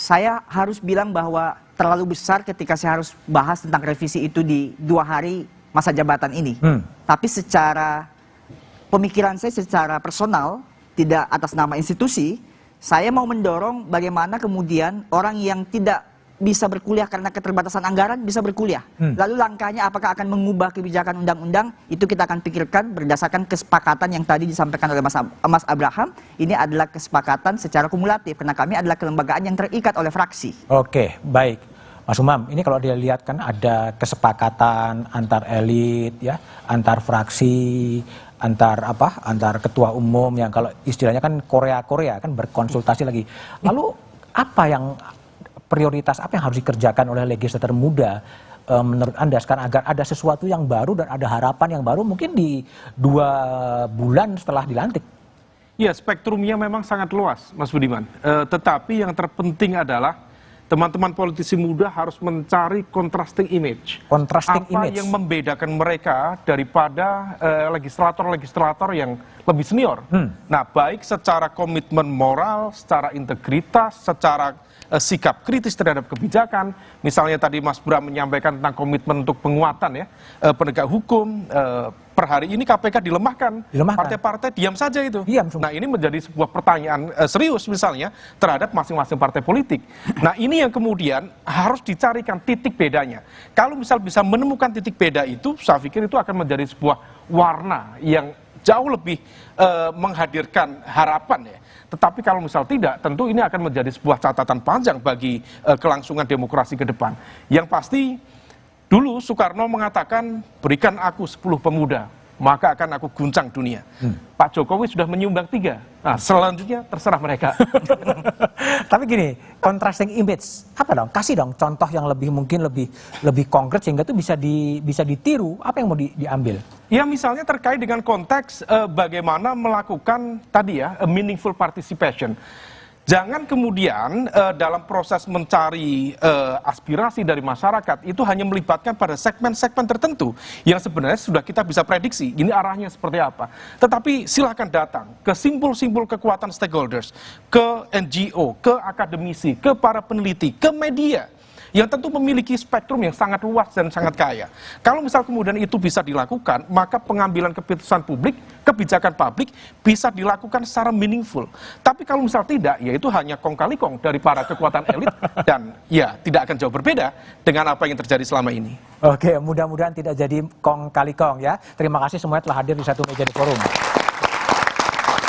[SPEAKER 12] Saya harus bilang bahwa terlalu besar ketika saya harus bahas tentang revisi itu di 2 hari masa jabatan ini. Tapi secara pemikiran saya, secara personal, tidak atas nama institusi, saya mau mendorong bagaimana kemudian orang yang tidak bisa berkuliah karena keterbatasan anggaran bisa berkuliah. Lalu langkahnya apakah akan mengubah kebijakan undang-undang, itu kita akan pikirkan berdasarkan kesepakatan yang tadi disampaikan oleh Mas Abraham. Ini adalah kesepakatan secara kumulatif, karena kami adalah kelembagaan yang terikat oleh fraksi.
[SPEAKER 5] Oke, baik. Mas Umam, ini kalau dia lihat kan ada kesepakatan antar elit, ya, antar fraksi, antar ketua umum yang kalau istilahnya kan Korea kan berkonsultasi lagi. Lalu apa yang prioritas, apa yang harus dikerjakan oleh legislator muda menurut Anda sekarang agar ada sesuatu yang baru dan ada harapan yang baru mungkin di 2 bulan setelah dilantik?
[SPEAKER 11] Ya, spektrumnya memang sangat luas, Mas Budiman. Tetapi yang terpenting adalah teman-teman politisi muda harus mencari contrasting image. Apa yang membedakan mereka daripada legislator-legislator yang lebih senior. Nah, baik secara komitmen moral, secara integritas, secara sikap kritis terhadap kebijakan. Misalnya tadi Mas Bram menyampaikan tentang komitmen untuk penguatan ya penegak hukum. Per hari ini KPK dilemahkan. Partai-partai diam saja itu. Nah, ini menjadi sebuah pertanyaan serius misalnya terhadap masing-masing partai politik. Nah, ini yang kemudian harus dicarikan titik bedanya. Kalau misal bisa menemukan titik beda itu, saya pikir itu akan menjadi sebuah warna yang jauh lebih menghadirkan harapan ya. Tetapi kalau misal tidak, tentu ini akan menjadi sebuah catatan panjang bagi kelangsungan demokrasi ke depan. Yang pasti, dulu Soekarno mengatakan, berikan aku 10 pemuda, maka akan aku guncang dunia. Pak Jokowi sudah menyumbang 3. Nah, selanjutnya terserah mereka.
[SPEAKER 5] Tapi gini, contrasting image, apa dong? Kasih dong contoh yang mungkin lebih konkret sehingga itu bisa ditiru. Apa yang mau diambil?
[SPEAKER 11] Ya, misalnya terkait dengan konteks bagaimana melakukan tadi ya, meaningful participation. Jangan kemudian dalam proses mencari aspirasi dari masyarakat itu hanya melibatkan pada segmen-segmen tertentu yang sebenarnya sudah kita bisa prediksi ini arahnya seperti apa. Tetapi silakan datang ke simpul-simpul kekuatan stakeholders, ke NGO, ke akademisi, ke para peneliti, ke media yang tentu memiliki spektrum yang sangat luas dan sangat kaya. Kalau misal kemudian itu bisa dilakukan, maka pengambilan keputusan publik, kebijakan publik bisa dilakukan secara meaningful. Tapi kalau misal tidak, ya itu hanya kong kali kong dari para kekuatan elit dan ya tidak akan jauh berbeda dengan apa yang terjadi selama ini.
[SPEAKER 5] Oke, mudah-mudahan tidak jadi kong kali kong ya. Terima kasih semuanya telah hadir di Satu Meja di Forum.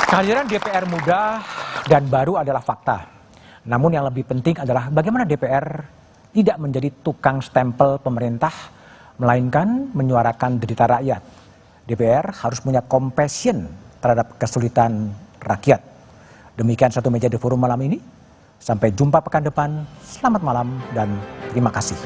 [SPEAKER 5] Kehadiran DPR muda dan baru adalah fakta. Namun yang lebih penting adalah bagaimana DPR tidak menjadi tukang stempel pemerintah, melainkan menyuarakan derita rakyat. DPR harus punya compassion terhadap kesulitan rakyat. Demikian Satu Meja di Forum malam ini. Sampai jumpa pekan depan. Selamat malam dan terima kasih.